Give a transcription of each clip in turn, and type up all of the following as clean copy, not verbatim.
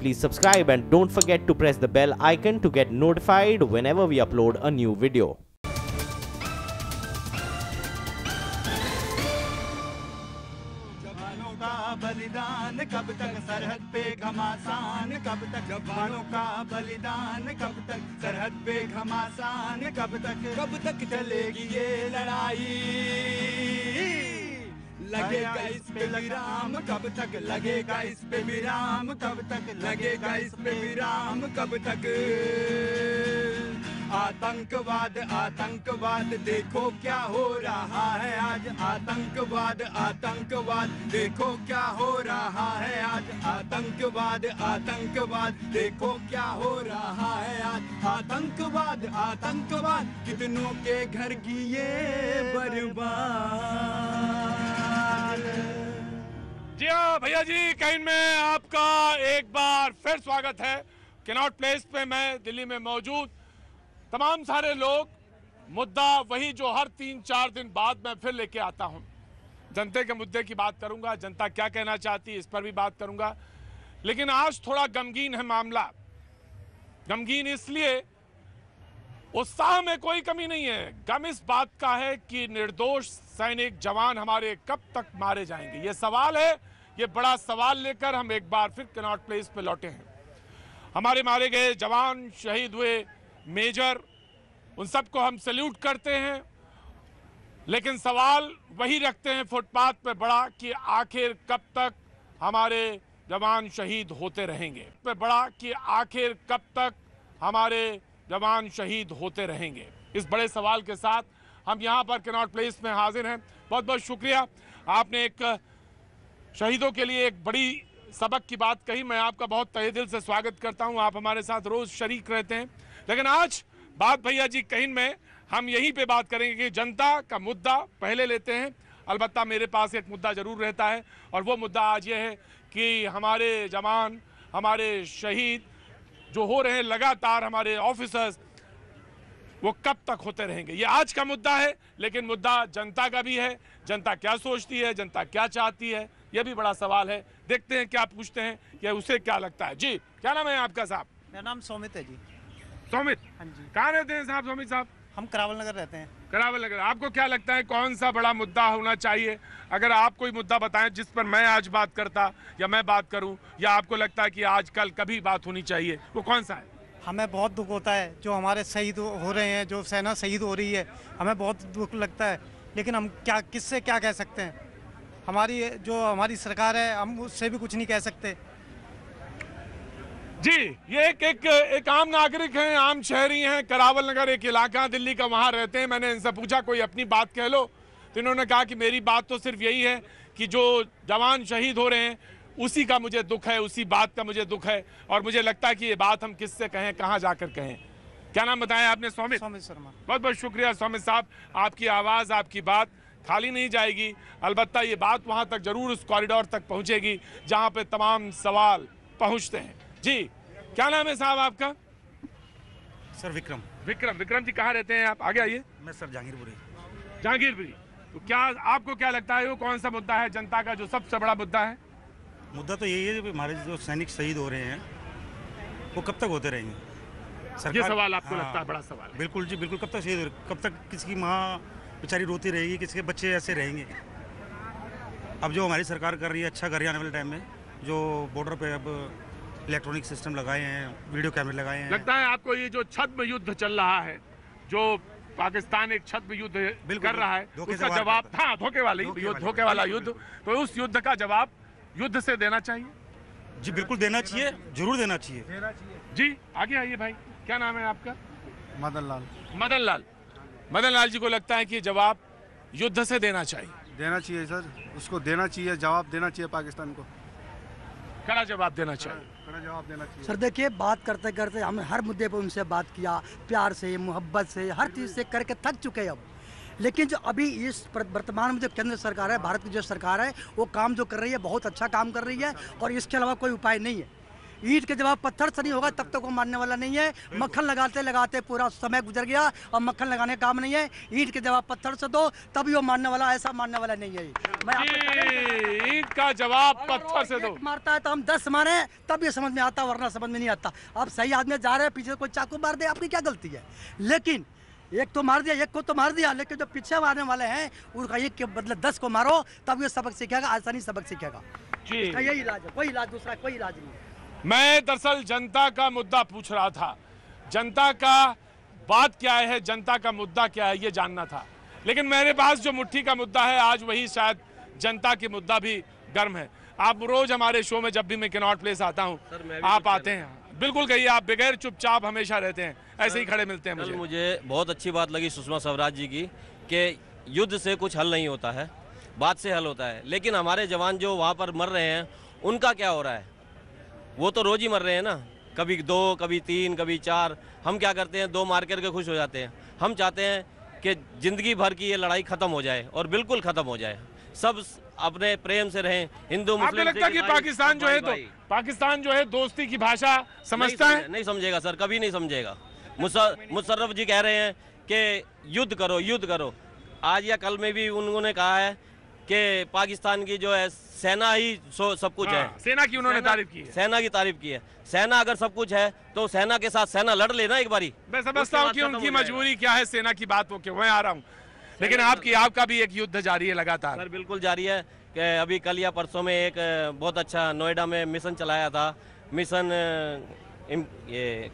please subscribe and don't forget to press the bell icon to get notified whenever we upload a new video. जवानों का बलिदान कब तक सरहद पे घमासान, कब तक जवानों का बलिदान, कब तक सरहद पे घमासान, कब तक चलेगी ये लड़ाई, लगेगा इस पे विराम, कब तक लगेगा इस पे विराम, कब तक लगेगा इस पे विराम, कब तक। आतंकवाद आतंकवाद देखो क्या हो रहा है आज, आतंकवाद आतंकवाद देखो क्या हो रहा है आज, आतंकवाद आतंकवाद देखो क्या हो रहा है आज, आतंकवाद आतंकवाद कितनों के घर किए बर्बाद। जी हाँ भैया जी, कैन में आपका एक बार फिर स्वागत है। कैनॉट प्लेस पे मैं दिल्ली में मौजूद तमाम सारे लोग, मुद्दा वही जो हर 3-4 दिन बाद मैं फिर लेके आता हूं। जनता के मुद्दे की बात करूंगा, जनता क्या कहना चाहती है इस पर भी बात करूंगा। लेकिन आज थोड़ा गमगीन है मामला। गमगीन इसलिए, उत्साह में कोई कमी नहीं है, गम इस बात का है कि निर्दोष सैनिक जवान हमारे कब तक मारे जाएंगे। ये सवाल है, ये बड़ा सवाल लेकर हम एक बार फिर कैनॉट प्लेस पे लौटे हैं। हमारे मारे गए जवान, शहीद हुए मेजर, उन सबको हम सैल्यूट करते हैं, लेकिन सवाल वही रखते हैं फुटपाथ पे बड़ा कि आखिर कब तक हमारे जवान शहीद होते रहेंगे, पे बड़ा कि आखिर कब तक हमारे जवान शहीद होते रहेंगे। इस बड़े सवाल के साथ हम यहाँ पर कैनॉट प्लेस में हाजिर हैं। बहुत बहुत शुक्रिया, आपने एक शहीदों के लिए एक बड़ी सबक की बात कही। मैं आपका बहुत तहे दिल से स्वागत करता हूँ, आप हमारे साथ रोज शरीक रहते हैं। लेकिन आज बात भैया जी कहीं में हम यहीं पे बात करेंगे कि जनता का मुद्दा पहले लेते हैं। अलबत्ता मेरे पास एक मुद्दा जरूर रहता है, और वो मुद्दा आज ये है कि हमारे जवान, हमारे शहीद जो हो रहे हैं लगातार, हमारे ऑफिसर्स, वो कब तक होते रहेंगे। ये आज का मुद्दा है, लेकिन मुद्दा जनता का भी है। जनता क्या सोचती है, जनता क्या चाहती है, यह भी बड़ा सवाल है। देखते हैं क्या पूछते हैं कि उसे क्या लगता है। जी, क्या नाम है आपका साहब? मेरा नाम सोमित है जी। सोमित, हाँ जी। कहाँ रहते हैं साहब सोमित साहब? हम करावल नगर रहते हैं। करावल नगर। आपको क्या लगता है कौन सा बड़ा मुद्दा होना चाहिए? अगर आप कोई मुद्दा बताएं जिस पर मैं आज बात करता या मैं बात करूं, या आपको लगता है कि आजकल कभी बात होनी चाहिए, वो कौन सा है? हमें बहुत दुख होता है जो हमारे शहीद हो रहे हैं, जो सेना शहीद हो रही है, हमें बहुत दुख लगता है। लेकिन हम क्या, किससे क्या कह सकते हैं? हमारी सरकार है, हम उससे भी कुछ नहीं कह सकते। जी, ये एक आम नागरिक हैं, आम शहरी हैं। करावल नगर एक इलाका दिल्ली का, वहां रहते हैं। मैंने इनसे पूछा कोई अपनी बात कह लो, तो इन्होंने कहा कि मेरी बात तो सिर्फ यही है कि जो जवान शहीद हो रहे हैं उसी का मुझे दुख है, उसी बात का मुझे दुख है, और मुझे लगता है कि ये बात हम किससे कहें, कहाँ जाकर कहें। क्या नाम बताया आपने? सोमित। सोमित शर्मा। बहुत बहुत शुक्रिया सोमित साहब, आपकी आवाज़, आपकी बात खाली नहीं जाएगी। अलबत्ता ये बात वहाँ तक जरूर उस कॉरिडोर तक पहुँचेगी जहाँ पे तमाम सवाल पहुँचते हैं। जी, क्या नाम है साहब आपका? सर विक्रम। विक्रम जी, कहाँ रहते हैं आप? आगे आइए। मैं सर जहांगीरपुरी। जहांगीरपुरी। तो क्या आपको क्या लगता है वो कौन सा मुद्दा है जनता का जो सबसे बड़ा मुद्दा है? मुद्दा तो यही है कि हमारे जो सैनिक शहीद हो रहे हैं वो कब तक होते रहेंगे? ये सवाल आपको लगता है बड़ा सवाल है? बिल्कुल जी, बिल्कुल। कब तक शहीद, कब तक किसी माँ बेचारी रोती रहेगी, किसी के बच्चे ऐसे रहेंगे? अब जो हमारी सरकार कर रही है अच्छा कर रही है। आने वाले टाइम में जो बॉर्डर पे अब इलेक्ट्रॉनिक सिस्टम लगाए हैं, वीडियो कैमरे लगाए हैं। लगता है आपको ये जो छद्म युद्ध चल रहा है, जो पाकिस्तान एक छद्म युद्ध कर रहा है, उसका जवाब, हाँ, धोखे वाला युद्ध, तो उस युद्ध का जवाब युद्ध से देना चाहिए? जी बिल्कुल देना चाहिए, जरूर देना चाहिए। जी, आगे आइए भाई, क्या नाम है आपका? मदन लाल जी को लगता है कि जवाब युद्ध से देना चाहिए? देना चाहिए सर, उसको देना चाहिए, जवाब देना चाहिए पाकिस्तान को, कड़ा जवाब देना चाहिए। कड़ा जवाब देना चाहिए। सर देखिए, बात करते करते हमने हर मुद्दे पर उनसे बात किया, प्यार से, मोहब्बत से, हर चीज़ से करके थक चुके हैं अब। लेकिन जो अभी इस वर्तमान में जो केंद्र सरकार है, भारत की जो सरकार है, वो काम जो कर रही है बहुत अच्छा काम कर रही है, और इसके अलावा कोई उपाय नहीं है। ईंट के जवाब पत्थर से नहीं होगा तब तक वो मानने वाला नहीं है। मक्खन लगाते लगाते पूरा समय गुजर गया और मक्खन लगाने का काम नहीं है। ईंट के जवाब पत्थर से दो तभी वो मानने वाला, ऐसा मानने वाला नहीं है। मैं ईंट का जवाब पत्थर से दो। मारता है तो हम 10 मारे तब ये समझ में आता, वरना समझ में नहीं आता। आप सही आदमी जा रहे हैं, पीछे कोई चाकू मार दे, आपकी क्या गलती है? लेकिन एक तो मार दिया, एक को तो मार दिया, लेकिन जो पीछे मारने वाले हैं उनका एक के बदले 10 को मारो तब ये सबक सीखेगा, आसानी सबक सीखेगा। इसका यही इलाज है, कोई इलाज दूसरा कोई इलाज नहीं है। मैं दरअसल जनता का मुद्दा पूछ रहा था, जनता का बात क्या है, जनता का मुद्दा क्या है, ये जानना था। लेकिन मेरे पास जो मुट्ठी का मुद्दा है आज वही शायद जनता की मुद्दा भी गर्म है। आप रोज हमारे शो में जब भी मैं कैनॉट प्लेस आता हूँ आप आते हैं, बिल्कुल कहिए, आप बगैर चुपचाप हमेशा रहते हैं, ऐसे ही खड़े मिलते हैं। मुझे बहुत अच्छी बात लगी सुषमा स्वराज जी की कि युद्ध से कुछ हल नहीं होता है, बात से हल होता है। लेकिन हमारे जवान जो वहाँ पर मर रहे हैं उनका क्या हो रहा है? वो तो रोज ही मर रहे हैं ना, कभी 2 कभी 3 कभी 4। हम क्या करते हैं, 2 मार करके खुश हो जाते हैं। हम चाहते हैं कि जिंदगी भर की ये लड़ाई खत्म हो जाए और बिल्कुल खत्म हो जाए, सब अपने प्रेम से रहें। हिंदू मुस्लिम। आपको लगता है कि पाकिस्तान जो है तो पाकिस्तान जो है दोस्ती की भाषा समझता है? नहीं समझेगा सर, कभी नहीं समझेगा। मुशर्रफ जी कह रहे हैं कि युद्ध करो, युद्ध करो। आज या कल में भी उन्होंने कहा है कि पाकिस्तान की जो है सेना ही सब कुछ है। सेना की उन्होंने तारीफ की है, सेना की तारीफ की है। सेना अगर सब कुछ है तो सेना के साथ सेना लड़ लेना एक बारी। मैं समझता हूँ कि उनकी मजबूरी क्या है, सेना की बात हो के मैं आ रहा हूँ। लेकिन आपका भी एक युद्ध जारी है लगातार। सर बिल्कुल जारी है कि अभी कल या परसों में एक बहुत अच्छा नोएडा में मिशन चलाया था। मिशन ये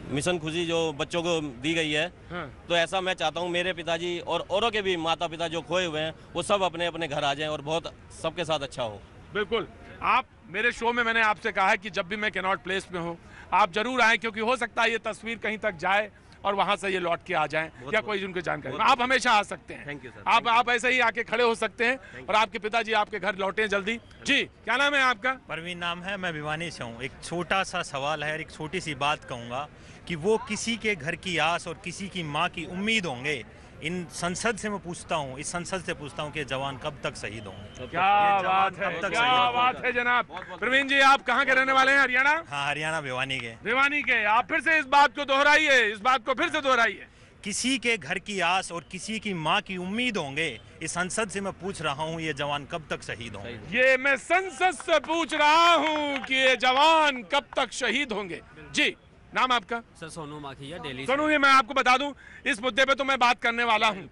मिशन खुशी जो बच्चों को दी गई है। हाँ। तो ऐसा मैं चाहता हूँ मेरे पिताजी और औरों के भी माता पिता जो खोए हुए हैं वो सब अपने अपने घर आ जाएं और बहुत सबके साथ अच्छा हो। बिल्कुल, आप मेरे शो में मैंने आपसे कहा है कि जब भी मैं कैनॉट प्लेस में हूँ आप जरूर आएँ, क्योंकि हो सकता है ये तस्वीर कहीं तक जाए और वहां से ये लौट के आ जाएं या कोई उनकी जानकारी। आप हमेशा आ सकते हैं। Thank you sir. आप ऐसे ही आके खड़े हो सकते हैं और आपके पिताजी आपके घर लौटे जल्दी। जी, क्या नाम है आपका? परवीन नाम है, मैं भिवानी से हूँ। एक छोटा सा सवाल है, एक छोटी सी बात कहूँगा कि वो किसी के घर की आस और किसी की माँ की उम्मीद होंगे। इन संसद से मैं पूछता हूँ, इस संसद से पूछता हूँ कि जवान कब तक शहीद होंगे? क्या बात है, क्या बात है जनाब। प्रवीण जी, आप कहाँ के रहने वाले हैं? हरियाणा? हाँ, हरियाणा भिवानी के। भिवानी के। आप फिर से इस बात को दोहराइए, इस बात को फिर से दोहराइए। किसी के घर की आस और किसी की माँ की उम्मीद होंगे। इस संसद से मैं पूछ रहा हूँ ये जवान कब तक शहीद होंगे? ये मैं संसद से पूछ रहा हूँ कि ये जवान कब तक शहीद होंगे। जी, नाम आपका? सर सोनू माखिया, दिल्ली। सोनू जी, मैं आपको बता दूं इस मुद्दे पे तो मैं बात करने वाला हूं,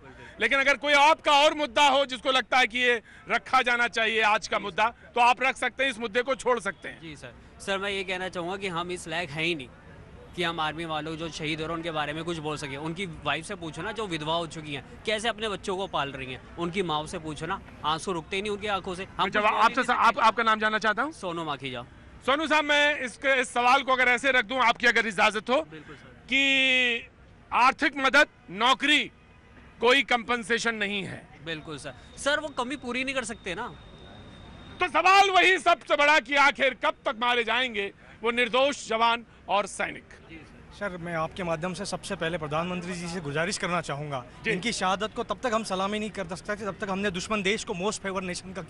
लेकिन अगर कोई आपका और मुद्दा हो जिसको लगता है कि ये रखा जाना चाहिए आज का मुद्दा, तो आप रख सकते हैं, इस मुद्दे को छोड़ सकते हैं। जी सर। सर मैं ये कहना चाहूँगा कि हम इस लायक हैं ही नहीं कि हम आर्मी वालों जो शहीद हो रहे हैं उनके बारे में कुछ बोल सके। उनकी वाइफ से पूछो ना, जो विधवा हो चुकी हैं, कैसे अपने बच्चों को पाल रही हैं। उनकी माँ से पूछो ना, आंसू रुकते ही नहीं उनकी आंखों से। हम आपसे आपका नाम जानना चाहता हूँ। सोनू माखिया। सोनू साहब, मैं इस सवाल को अगर ऐसे रख दूं, आपकी अगर इजाजत हो, कि आर्थिक मदद, नौकरी, कोई कंपनसेशन नहीं है। बिल्कुल सर। सर वो कमी पूरी नहीं कर सकते ना। तो सवाल वही सबसे बड़ा कि आखिर कब तक मारे जाएंगे वो निर्दोष जवान और सैनिक। सर मैं आपके माध्यम से सबसे पहले प्रधानमंत्री जी से गुजारिश करना चाहूँगा, इनकी शहादत को तब तक हम सलामी नहीं कर सकते जब तक हमने दुश्मन देश को मोस्ट फेवर नेशन का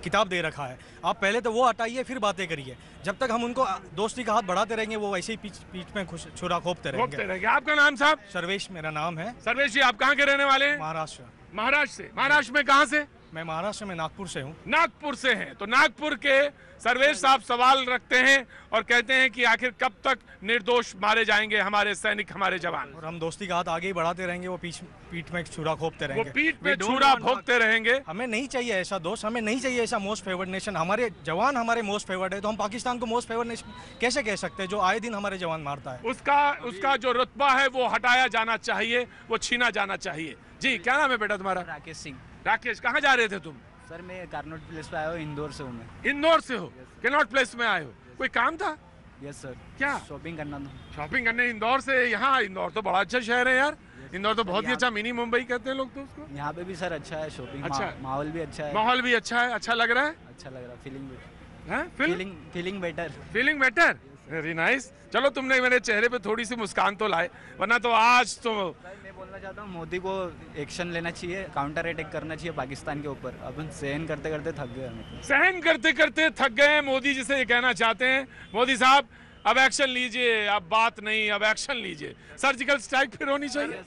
किताब दे रखा है। आप पहले तो वो हटाइए, फिर बातें करिए। जब तक हम उनको दोस्ती का हाथ बढ़ाते रहेंगे वो वैसे ही पीठ में छुरा खोपते रहेंगे। आपका नाम साहब? सर्वेश मेरा नाम है। सर्वेश जी, आप कहाँ के रहने वाले हैं? महाराष्ट्र। महाराष्ट्र से? महाराष्ट्र में कहाँ से? मैं महाराष्ट्र में नागपुर से हूँ। नागपुर से हैं, तो नागपुर के सर्वेश साहब सवाल रखते हैं और कहते हैं कि आखिर कब तक निर्दोष मारे जाएंगे हमारे सैनिक, हमारे जवान। और हम दोस्ती का हाथ आगे ही बढ़ाते रहेंगे, वो पीठ में छुरा खोपते रहेंगे। वो पीठ में छुरा भोंकते रहेंगे। हमें नहीं चाहिए ऐसा दोस्त, हमें नहीं चाहिए ऐसा मोस्ट फेवर्ड नेशन। हमारे जवान हमारे मोस्ट फेवर्ड है, तो हम पाकिस्तान को मोस्ट फेवर्ड नेशन कैसे कह सकते हैं जो आए दिन हमारे जवान मारता है? उसका जो रुतबा है वो हटाया जाना चाहिए, वो छीना जाना चाहिए। जी, क्या नाम है बेटा तुम्हारा? राकेश सिंह। राकेश, कहाँ जा रहे थे तुम? सर मैं कैनॉट प्लेस पे आया हूँ, इंदौर से हूँ मैं। इंदौर से हो? कैनॉट प्लेस में आए हो, कोई काम था? Yes sir. क्या? शॉपिंग करना था। शॉपिंग करने इंदौर से यहाँ? इंदौर तो बड़ा अच्छा शहर है यार। इंदौर तो बहुत ही अच्छा, मिनी मुंबई कहते हैं लोग तो उसको। यहाँ पे भी सर अच्छा है शॉपिंग। अच्छा, माहौल भी अच्छा है। माहौल भी अच्छा है। अच्छा लग रहा है? अच्छा लग रहा है। Feeling better. Feeling better. Feeling better? Very nice. चलो तुमने मेरे चेहरे पे थोड़ी सी मुस्कान तो लाए, वरना तो आज तो मैं बोलना चाहता हूँ मोदी को एक्शन लेना चाहिए, काउंटर अटैक करना चाहिए पाकिस्तान के ऊपर। अपन सहन करते करते थक गए हमें। सहन करते करते थक गए। मोदी जी से ये कहना चाहते हैं, मोदी साहब अब एक्शन लीजिए, अब बात नहीं, अब एक्शन लीजिए। सर्जिकल स्ट्राइक फिर होनी चाहिए।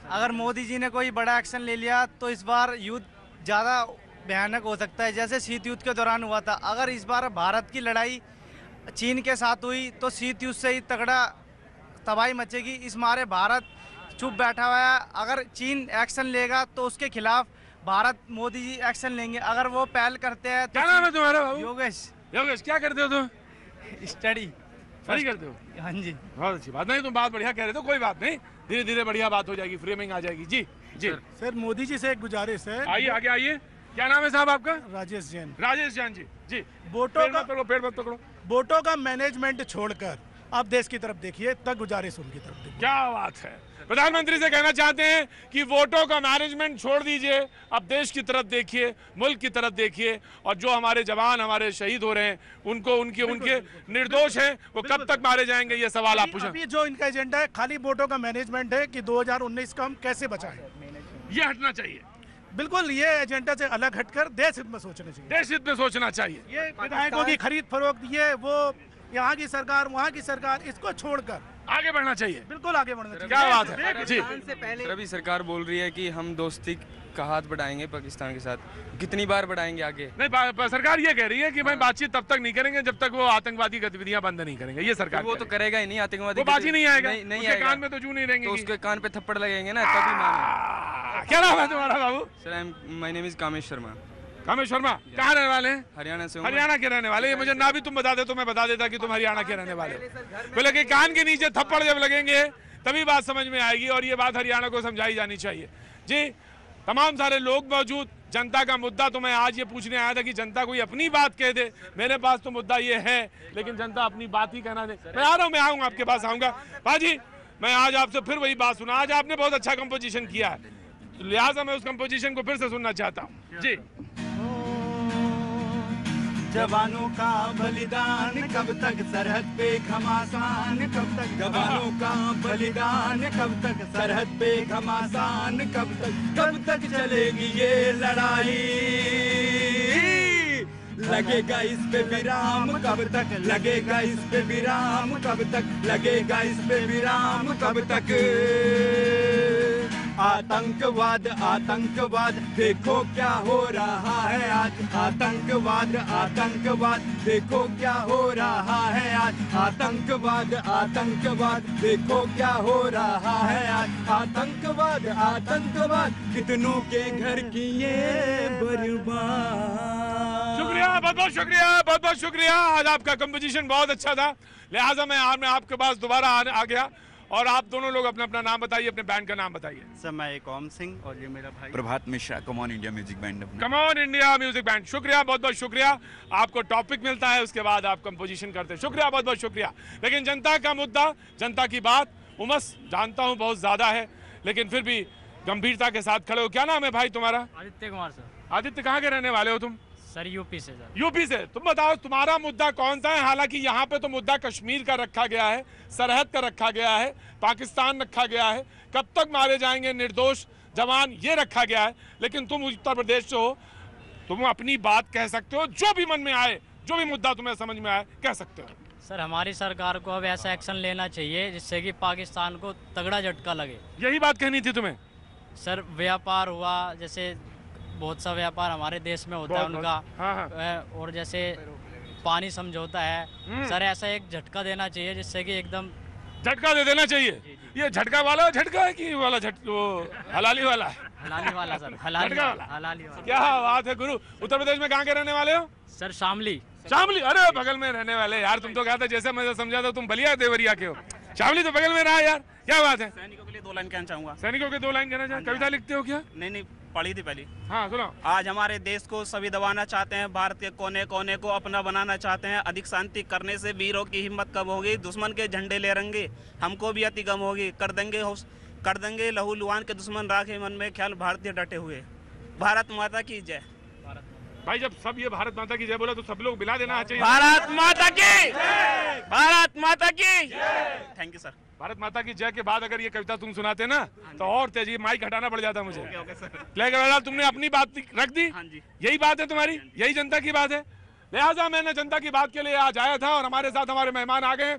अगर मोदी जी ने कोई बड़ा एक्शन ले लिया तो इस बार युद्ध ज़्यादा भयानक हो सकता है, जैसे शीत युद्ध के दौरान हुआ था। अगर इस बार भारत की लड़ाई चीन के साथ हुई तो शीत युद्ध से ही तगड़ा तबाही मचेगी। इस मारे भारत चुप बैठा हुआ है। अगर चीन एक्शन लेगा तो उसके खिलाफ भारत मोदी जी एक्शन लेंगे। अगर वो पहल करते हैं तो क्या नाम है तुम्हारा बाबू? योगेश। योगेश, क्या करते हो तुम? स्टडी करते हो? हाँ जी, बहुत अच्छी बात। नहीं, तुम बात बढ़िया कह रहे थे, कोई बात नहीं, धीरे धीरे बढ़िया बात हो जाएगी, फ्रेमिंग आ जाएगी। जी जी सर, मोदी जी से एक गुजारिश है। आइए आगे आइए। क्या नाम है साहब आपका? राजेश जैन। राजेश जैन जी। जी, वोटों का पेड़ मत पकड़ो। वोटों का मैनेजमेंट छोड़कर आप देश की तरफ देखिए, तक गुजारिश उनकी तरफ देखिए। क्या बात है। प्रधानमंत्री से कहना चाहते हैं कि वोटों का मैनेजमेंट छोड़ दीजिए, अब देश की तरफ देखिए, मुल्क की तरफ देखिए, और जो हमारे जवान हमारे शहीद हो रहे हैं उनको उनके निर्दोष हैं, वो कब तक मारे जाएंगे, ये सवाल आप पूछें। अभी जो इनका एजेंडा है खाली वोटों का मैनेजमेंट है कि 2019 को हम कैसे बचाएं। ये हटना चाहिए। बिल्कुल, ये एजेंडा से अलग हटकर देश हित में सोचना चाहिए। देश हित में सोचना चाहिए। ये विधायकों की खरीद फरोख्त, ये वो यहाँ की सरकार वहाँ की सरकार, इसको छोड़कर आगे बढ़ना चाहिए। बिल्कुल आगे बढ़ना चाहिए। क्या बात है जी। सर, अभी सरकार बोल रही है कि हम दोस्ती का हाथ बढ़ाएंगे पाकिस्तान के साथ, कितनी बार बढ़ाएंगे आगे? नहीं, सरकार ये कह रही है कि भाई बातचीत तब तक नहीं करेंगे जब तक वो आतंकवादी गतिविधियां बंद नहीं करेंगे। ये सरकार वो तो करेगा ही नहीं, आतंकवादी वो बात ही नहीं आएगा, नहीं उसके कान में तो जू नहीं रहेंगे, तो उसके कान पे थप्पड़ लगेंगे ना, तभी माने। क्या नाम है तुम्हारा बाबू? Sir, my name is Kamesh Sharma. Kamesh Sharma, कहाँ रहने वाले हैं? हरियाणा से। हरियाणा के रहने वाले। मुझे ना भी तुम बता दे तो मैं बता देता कि तुम हरियाणा के रहने वाले। बोले कि कान के नीचे थप्पड़ जब लगेंगे तभी बात समझ में आएगी, और ये बात हरियाणा को समझाई जानी चाहिए। जी, तमाम सारे लोग मौजूद। जनता का मुद्दा तो मैं आज ये पूछने आया था कि जनता कोई अपनी बात कह दे। मेरे पास तो मुद्दा ये है, लेकिन जनता अपनी बात ही कहना दे। मैं आ रहा हूँ, मैं आऊँगा, आपके पास आऊँगा। भाजी, मैं आज आपसे फिर वही बात सुना। आज आपने बहुत अच्छा कंपोजिशन किया है, लिहाजा मैं उस कंपोजिशन को फिर से सुनना चाहता हूँ। जी। जवानों का बलिदान कब तक सरहद पे घमासान, कब तक जवानों का बलिदान, कब तक सरहद पे घमासान, कब तक चलेगी ये लड़ाई, लगेगा इस पे विराम, कब तक लगेगा इस पे विराम, कब तक लगेगा इस पे विराम, कब तक। आतंकवाद आतंकवाद देखो क्या हो रहा है आज, आतंकवाद आतंकवाद देखो क्या हो रहा है आज, आतंकवाद आतंकवाद देखो क्या हो रहा है आज, आतंकवाद आतंकवाद कितनों के घर किए बर्बाद। शुक्रिया, बहुत बहुत शुक्रिया, बहुत बहुत शुक्रिया। आज आपका कंपोजिशन बहुत अच्छा था, लिहाजा मैं आपके पास दोबारा आ गया। और आप दोनों लोग अपना अपना नाम बताइए, अपने बैंड का नाम बताइए। सर, मैं एक ओम सिंह और ये मेरा भाई Prabhat Mishra, come on India music band. Come on India music band. शुक्रिया, बहुत बहुत शुक्रिया। आपको टॉपिक मिलता है, उसके बाद आप कंपोजिशन करते हैं। शुक्रिया, बहुत बहुत शुक्रिया। लेकिन जनता का मुद्दा, जनता की बात, उमस जानता हूँ बहुत ज्यादा है, लेकिन फिर भी गंभीरता के साथ खड़े हो। क्या नाम है भाई तुम्हारा? आदित्य कुमार सर। आदित्य, कहाँ के रहने वाले हो तुम? सर, यूपी से सर। यूपी से। तुम बताओ तुम्हारा मुद्दा कौन सा है? हालांकि यहाँ पे तो मुद्दा कश्मीर का रखा गया है, सरहद का रखा गया है, पाकिस्तान रखा गया है, कब तक मारे जाएंगे निर्दोष जवान, ये रखा गया है। लेकिन तुम उत्तर प्रदेश से हो, तुम अपनी बात कह सकते हो, जो भी मन में आए, जो भी मुद्दा तुम्हें समझ में आए कह सकते हो। सर, हमारी सरकार को अब ऐसा एक्शन लेना चाहिए जिससे कि पाकिस्तान को तगड़ा झटका लगे। यही बात कहनी थी तुम्हें? सर, व्यापार हुआ, जैसे बहुत सा व्यापार हमारे देश में होता है उनका। हाँ। और जैसे पानी समझौता है, सर ऐसा एक झटका देना चाहिए जिससे कि एकदम झटका दे देना चाहिए। ये झटका वाला झटका है कि वाला वो हलाली वाला है? हलाली वाला सर, हलाली वाला। क्या बात है गुरु। उत्तर प्रदेश में कहाँ के रहने वाले हो? सर, शामली। शामली, अरे बगल में रहने वाले यार। तुम तो कहा था, जैसे मैं समझा था तुम बलिया देवरिया के हो। शामली तो बगल में रहा यार, क्या बात है। सैनिकों के लिए 2 लाइन कहना चाहूंगा। सैनिकों के 2 लाइन कहना चाहूंगा। कविता लिखते हो क्या? नहीं, पढ़ी थी पहली। हाँ, सुनो। आज हमारे देश को सभी दबाना चाहते हैं, भारत के कोने कोने को अपना बनाना चाहते हैं। अधिक शांति करने से वीरों की हिम्मत कब होगी, दुश्मन के झंडे ले रंगे हमको भी अति गम होगी, कर देंगे लहू लुहान के दुश्मन, राखे मन में ख्याल भारतीय डटे हुए। भारत माता की जय। भाई जब सब ये भारत माता की जय बोला तो सब लोग मिला देना चाहिए। भारत माता की, भारत माता की। Thank you sir. भारत माता की जय के बाद अगर ये कविता तुम सुनाते ना तो और तेजी, माइक हटाना पड़ जाता मुझे। लेकिन तुमने अपनी बात रख दी, यही बात है तुम्हारी, यही जनता की बात है। लिहाजा मैंने जनता की बात के लिए आज आया था और हमारे साथ हमारे मेहमान आ गए।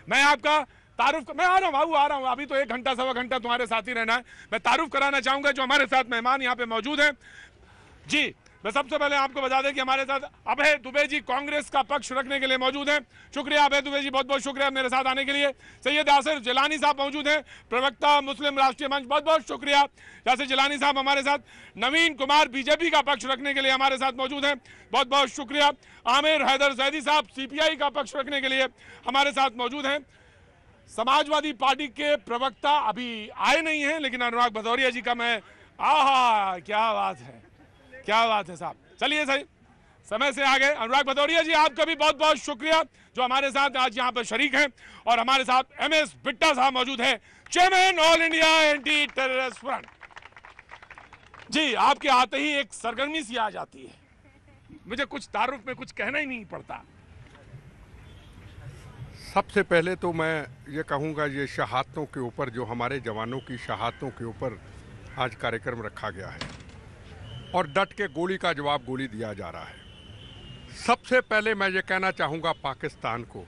मैं आपका तारुफ, मैं आ रहा हूँ, अभी तो 1 घंटा 1.25 घंटा तुम्हारे साथ ही रहना है। मैं तारुफ कराना चाहूंगा जो हमारे साथ मेहमान यहाँ पे मौजूद हैं। जी, मैं सबसे पहले आपको बता दें कि हमारे साथ अभय दुबे जी कांग्रेस का पक्ष रखने के लिए मौजूद हैं। शुक्रिया अभय दुबे जी, बहुत बहुत शुक्रिया मेरे साथ आने के लिए। सैयद यासिर जिलानी साहब मौजूद हैं, प्रवक्ता मुस्लिम राष्ट्रीय मंच, बहुत बहुत शुक्रिया यासिर जिलानी साहब हमारे साथ। नवीन कुमार बीजेपी का पक्ष रखने के लिए हमारे साथ मौजूद हैं, बहुत बहुत शुक्रिया। आमिर हैदर जैदी साहब सीपीआई का पक्ष रखने के लिए हमारे साथ मौजूद हैं। समाजवादी पार्टी के प्रवक्ता अभी आए नहीं हैं, लेकिन अनुराग भदौरिया जी का मैं, आहा क्या बात है, क्या बात है साहब। चलिए सही समय से आ गए। अनुराग भदौरिया जी आपका भी बहुत बहुत शुक्रिया जो हमारे साथ आज यहाँ पर शरीक हैं। और हमारे साथ एमएस बिट्टा साहब मौजूद हैं, chairman all India anti terrorist front. जी, आपके आते ही एक सरगर्मी सी आ जाती है, मुझे कुछ तारुफ में कुछ कहना ही नहीं पड़ता। सबसे पहले तो मैं ये कहूँगा, ये शहादतों के ऊपर, जो हमारे जवानों की शहादतों के ऊपर आज कार्यक्रम रखा गया है और डट के गोली का जवाब गोली दिया जा रहा है। सबसे पहले मैं ये कहना चाहूँगा पाकिस्तान को,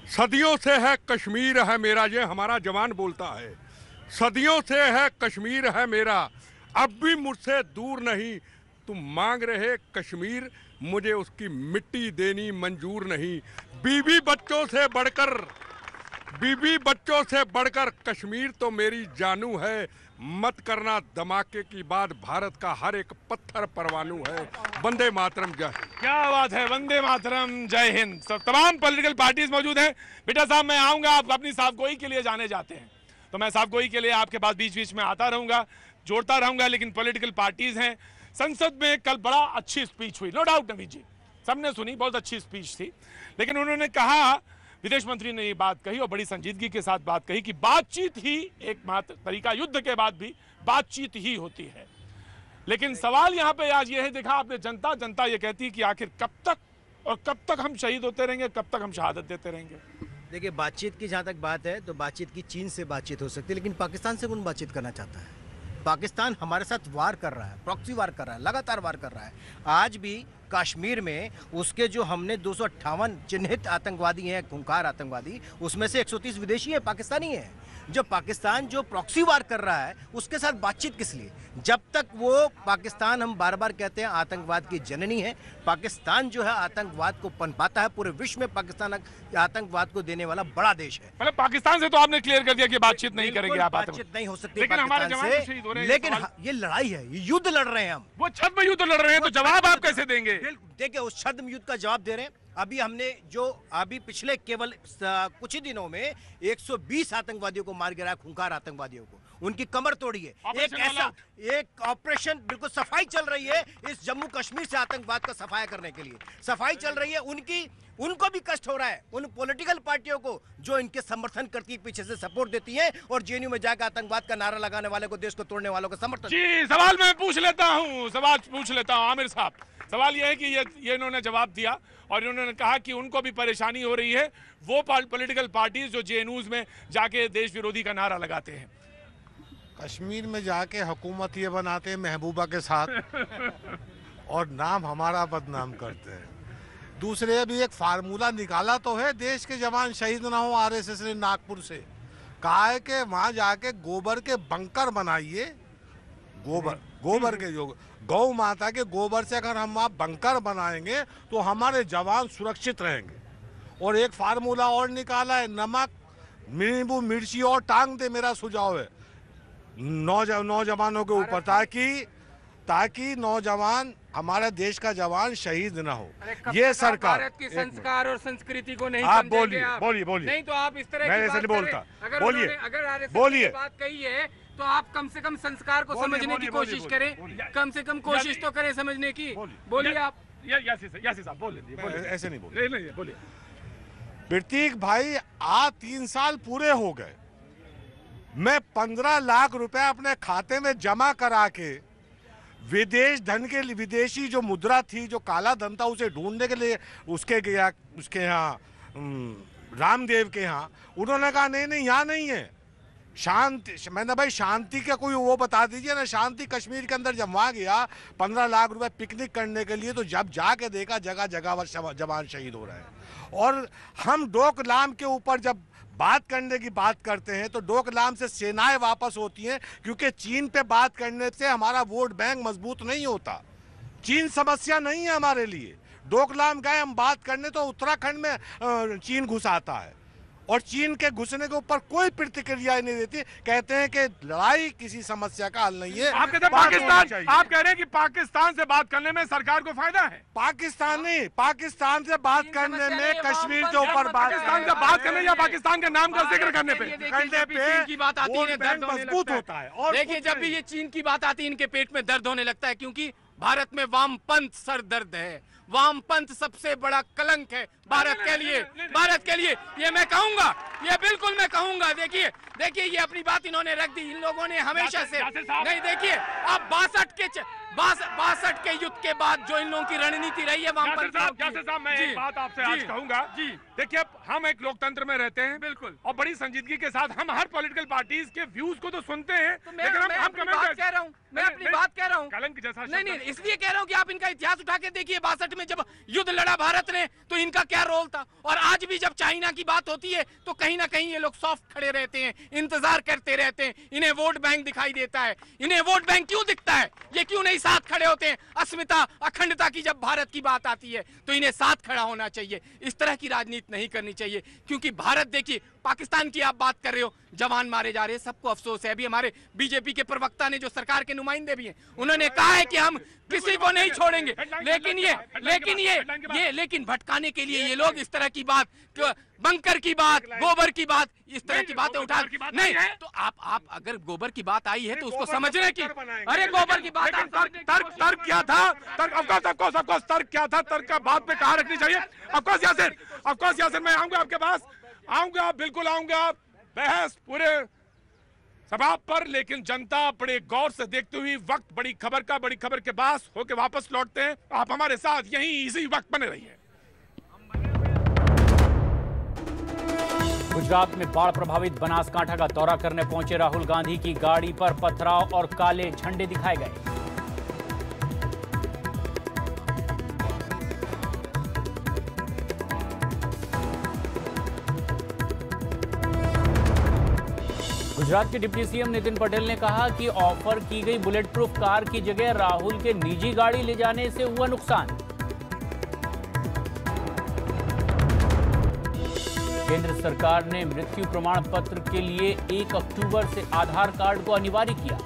सदियों से है कश्मीर है मेरा, ये हमारा जवान बोलता है, सदियों से है कश्मीर है मेरा, अब भी मुझसे दूर नहीं, तुम मांग रहे कश्मीर, मुझे उसकी मिट्टी देनी मंजूर नहीं। बीवी बच्चों से बढ़कर कश्मीर तो मेरी जानू है, मत करना धमाके की बात, भारत का हर एक पत्थर परवानू है। वंदे मातरम, जय हिंद। क्या बात है, वंदे मातरम, जय हिंद। तमाम पॉलिटिकल पार्टीज मौजूद हैं। बेटा साहब मैं आऊँगा, आप अपनी साफगोई के लिए जाने जाते हैं तो मैं साफगोई के लिए आपके पास बीच बीच में आता रहूँगा, जोड़ता रहूँगा। लेकिन पॉलिटिकल पार्टीज हैं। संसद में कल बड़ा अच्छी स्पीच हुई, नो डाउट नवीद जी, सबने सुनी, बहुत अच्छी स्पीच थी। लेकिन उन्होंने कहा, विदेश मंत्री ने ये बात कही और बड़ी संजीदगी के साथ बात कही कि बातचीत ही एकमात्र तरीका, युद्ध के बाद भी बातचीत ही होती है। लेकिन सवाल यहाँ पे आज ये है, देखा आपने, जनता ये कहती है कि आखिर कब तक हम शहीद होते रहेंगे, कब तक हम शहादत देते रहेंगे। देखिए, बातचीत की जहाँ तक बात है तो बातचीत की चीन से बातचीत हो सकती है, लेकिन पाकिस्तान से कौन बातचीत करना चाहता है? पाकिस्तान हमारे साथ वार कर रहा है, प्रॉक्सी वार कर रहा है, लगातार वार कर रहा है। आज भी कश्मीर में उसके जो हमने 258 चिन्हित आतंकवादी हैं, खूंखार आतंकवादी, उसमें से 130 विदेशी हैं, पाकिस्तानी हैं। जो पाकिस्तान जो प्रॉक्सी वार कर रहा है उसके साथ बातचीत किस लिए? जब तक वो पाकिस्तान, हम बार बार कहते हैं आतंकवाद की जननी है, पाकिस्तान जो है आतंकवाद को पनपाता है, पूरे विश्व में पाकिस्तान आतंकवाद को देने वाला बड़ा देश है। मतलब पाकिस्तान से तो आपने क्लियर कर दिया कि बातचीत नहीं करेंगे आप, बातचीत नहीं हो सकती लेकिन हमारे जवान से, शहीद हो रहे हैं। लेकिन ये लड़ाई है, ये युद्ध लड़ रहे हैं हम, वो छद्म युद्ध लड़ रहे हैं, तो जवाब आप कैसे देंगे? देखिए, उस छद्म युद्ध का जवाब दे रहे हैं। अभी पिछले केवल कुछ ही दिनों में 120 आतंकवादियों को मार गिराया, खूंखार आतंकवादियों को, उनकी कमर तोड़ी है। एक ऑपरेशन बिल्कुल सफाई चल रही है इस जम्मू कश्मीर से आतंकवाद का सफाया करने के लिए, सफाई चल रही है। उनको भी कष्ट हो रहा है, उन पॉलिटिकल पार्टियों को जो इनके समर्थन करती है, पीछे से सपोर्ट देती है और जेएनयू में जाकर आतंकवाद का नारा लगाने वाले को, देश को तोड़ने वालों का समर्थन। जी, सवाल मैं पूछ लेता हूँ आमिर साहब। सवाल यह है कि ये इन्होंने जवाब दिया और इन्होंने कहा कि उनको भी परेशानी हो रही है, वो पॉलिटिकल पार्टीज जो जेएनयूज में जाके देश विरोधी का नारा लगाते हैं। कश्मीर में जाके हुकूमत ये बनाते हैं महबूबा के साथ और नाम हमारा बदनाम करते हैं। दूसरे भी एक फार्मूला निकाला तो है, देश के जवान शहीद ना हो। आरएसएस ने नागपुर से कहा है कि वहां जाके गोबर के बंकर बनाइए, गोबर के जो गौ माता के गोबर से अगर हम वहाँ बंकर बनाएंगे तो हमारे जवान सुरक्षित रहेंगे। और एक फार्मूला और निकाला है, नमक, नींबू, मिर्ची और टांग दे, मेरा सुझाव है नौजवानों के ऊपर, ताकि नौजवान, हमारे देश का जवान शहीद न हो। ये सरकार भारत की संस्कार और संस्कृति को नहीं आप बोलिए नहीं तो आप इस तरह मैं की ऐसे बात नहीं बोलता, अगर बोलिए बात कही है तो आप कम से कम संस्कार को समझने की कोशिश करें, कम से कम कोशिश तो करें समझने की। बोलिए आप। यासी साहब बोलिए, ऐसे नहीं बोलिए। प्रतीक भाई, आज 3 साल पूरे हो गए, मैं 15 लाख रुपए अपने खाते में जमा करा के विदेश धन के लिए, विदेशी जो मुद्रा थी, जो काला धन था, उसे ढूंढने के लिए उसके गया, उसके यहाँ रामदेव के यहाँ। उन्होंने कहा नहीं नहीं, यहाँ नहीं है शांति। मैंने भाई शांति का कोई वो बता दीजिए ना, शांति कश्मीर के अंदर जब वहाँ गया 15 लाख रुपए पिकनिक करने के लिए, तो जब जाके देखा जगह जगह पर जवान शहीद हो रहे हैं। और हम डोकलाम के ऊपर जब बात करने की बात करते हैं तो डोकलाम से सेनाएं वापस होती हैं, क्योंकि चीन पे बात करने से हमारा वोट बैंक मजबूत नहीं होता। चीन समस्या नहीं है हमारे लिए। डोकलाम गए हम बात करने तो उत्तराखंड में चीन घुस आता है, और चीन के घुसने के ऊपर कोई प्रतिक्रिया नहीं देती। कहते हैं कि लड़ाई किसी समस्या का हल नहीं है। आप कहते हैं पाकिस्तान, आप कह रहे हैं कि पाकिस्तान से बात करने में सरकार को फायदा है। पाकिस्तान नहीं, पाकिस्तान से बात करने में, कश्मीर के ऊपर पाकिस्तान से बात करने या पाकिस्तान के नाम का जिक्र करने पे चीन की बात आती है, दर्द मजबूत होता है। और देखिए जब भी ये चीन की बात आती है इनके पेट में दर्द होने लगता है, क्योंकि भारत में वामपंथ सरदर्द है। वामपंथ सबसे बड़ा कलंक है भारत के लिए, भारत के लिए। ये मैं कहूंगा, ये बिल्कुल मैं कहूंगा। देखिए देखिए ये अपनी बात इन्होंने रख दी। इन लोगों ने हमेशा से नहीं, देखिए अब 62 के युद्ध के बाद जो इन लोगों की रणनीति रही है वामपंथ साहब, मैं एक बात आपसे आज कहूंगा जी। देखिए हम एक लोकतंत्र में रहते हैं, बिल्कुल, और बड़ी संजीदगी के साथ हम हर पॉलिटिकल पार्टीज के व्यूज को तो सुनते हैं, लेकिन हम कमेंट कह रहा हूँ, मैं अपनी बात कह रहा हूँ। कलंक जैसा नहीं, इसलिए कह रहा हूँ कि आप इनका इतिहास उठा के देखिए। 62 में जब युद्ध लड़ा भारत ने तो इनका क्या रोल था, और आज भी जब चाइना की बात होती है तो कहीं ना कहीं ये लोग सॉफ्ट खड़े रहते हैं, इंतजार करते रहते हैं। इन्हें वोट बैंक दिखाई देता है। इन्हें वोट बैंक क्यों दिखता है? ये क्यों नहीं साथ खड़े होते हैं? अस्मिता, अखंडता की जब भारत की बात आती है तो इन्हें साथ खड़ा होना चाहिए। इस तरह की राजनीति नहीं करनी चाहिए, क्योंकि भारत, देखिए पाकिस्तान की आप बात कर रहे हो, जवान मारे जा रहे हैं, सबको अफसोस है। अभी हमारे बीजेपी के प्रवक्ता ने, जो सरकार के नुमाइंदे भी हैं, उन्होंने कहा है कि हम किसी को नहीं छोड़ेंगे। लेकिन भटकाने के लिए ये लोग इस तरह की बात, बंकर की बात, गोबर की बात, इस तरह की बातें उठा नहीं। तो आप अगर गोबर की बात आई है तो उसको समझने की, अरे गोबर की बात, तर्क क्या था? ऑफकोर्स तर्क क्या था? तर्क का बात पे कहाँ रखनी चाहिए? ऑफकोर्स यासिर मैं आऊंगा आपके पास, आऊंगा, बिल्कुल आऊंगा बहस पूरे सभा पर, लेकिन जनता बड़े गौर से देखते हुए वक्त बड़ी खबर के पास होके वापस लौटते हैं। आप हमारे साथ यहीं इसी वक्त बने रहिए। गुजरात में बाढ़ प्रभावित बनासकांठा का दौरा करने पहुंचे राहुल गांधी की गाड़ी पर पथराव और काले झंडे दिखाए गए। गुजरात के डिप्टी सीएम नितिन पटेल ने कहा कि ऑफर की गई बुलेट प्रूफ कार की जगह राहुल के निजी गाड़ी ले जाने से हुआ नुकसान। केंद्र सरकार ने मृत्यु प्रमाण पत्र के लिए 1 अक्टूबर से आधार कार्ड को अनिवार्य किया।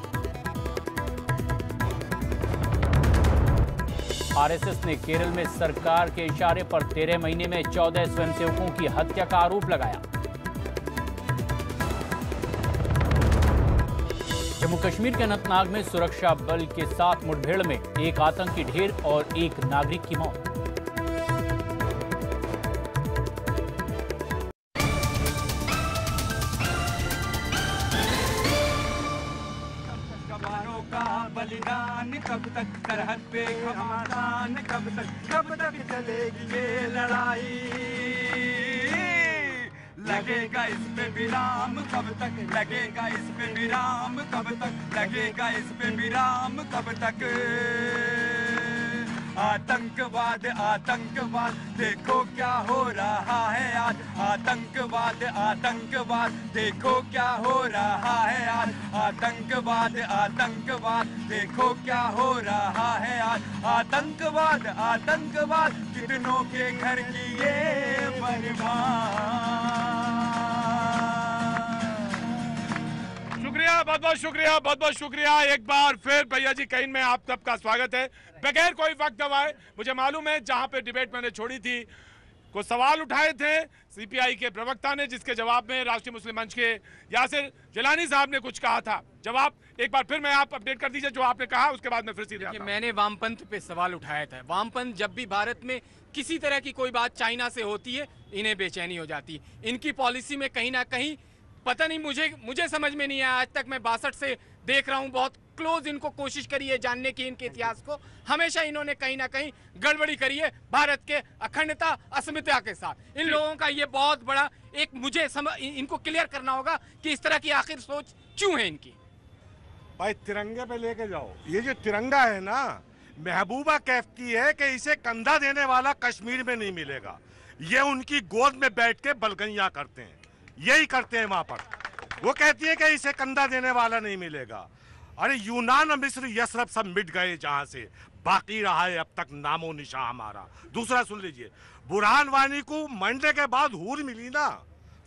आरएसएस ने केरल में सरकार के इशारे पर 13 महीने में 14 स्वयंसेवकों की हत्या का आरोप लगाया। जम्मू कश्मीर के अनंतनाग में सुरक्षा बल के साथ मुठभेड़ में एक आतंकी ढेर और एक नागरिक की मौत। जवानों का बलिदान कब तक, सरहद पे घमासान कब तक चलेगी ये लड़ाई? लगेगा इस पे विराम कब तक, लगेगा इस पे विराम कब तक, लगेगा इस पे विराम कब तक? आतंकवाद आतंकवाद देखो क्या हो रहा है आज। आतंकवाद आतंकवाद देखो क्या हो रहा है आज। आतंकवाद आतंकवाद देखो क्या हो रहा है आज। आतंकवाद आतंकवाद कितनों के घर की ये बर्बाद। शुक्रिया, बहुत बहुत शुक्रिया एक बार फिर भैया जी कहीं में आप सबका स्वागत है। बगैर कोई वक्त गवाए, मुझे मालूम है जहां पे डिबेट मैंने छोड़ी थी कुछ सवाल उठाए थे सीपीआई के प्रवक्ता ने, जिसके जवाब में राष्ट्रीय मुस्लिम मंच के यासिर जिलानी साहब ने कुछ कहा था। जवाब एक बार फिर मैं आप अपडेट कर दीजिए जो आपने कहा, उसके बाद मैं फिर सीधे आता हूं। मैंने वामपंथ पे सवाल उठाया था। वामपंथ जब भी भारत में किसी तरह की कोई बात चाइना से होती है इन्हें बेचैनी हो जाती है। इनकी पॉलिसी में कहीं ना कहीं पता नहीं, मुझे समझ में नहीं आया। आज तक मैं 62 से देख रहा हूँ, बहुत क्लोज इनको कोशिश करी है जानने की इनके इतिहास को। हमेशा इन्होंने कहीं ना कहीं गड़बड़ी करी है भारत के अखंडता अस्मिता के साथ। इन लोगों का ये बहुत बड़ा एक इनको क्लियर करना होगा कि इस तरह की आखिर सोच क्यों है इनकी। भाई तिरंगे पे लेके जाओ, ये जो तिरंगा है ना, महबूबा कहती है कि इसे कंधा देने वाला कश्मीर में नहीं मिलेगा। ये उनकी गोद में बैठ के बलगैया करते हैं, यही करते हैं वहां पर। वो कहती है कि इसे कंधा देने वाला नहीं मिलेगा। अरे यूनान और मिस्र यसरब सब मिट गए जहां से, बाकी रहा है अब तक नामो निशान हमारा। दूसरा सुन लीजिए, बुरहान वानी को मंडे के बाद हूर मिली ना,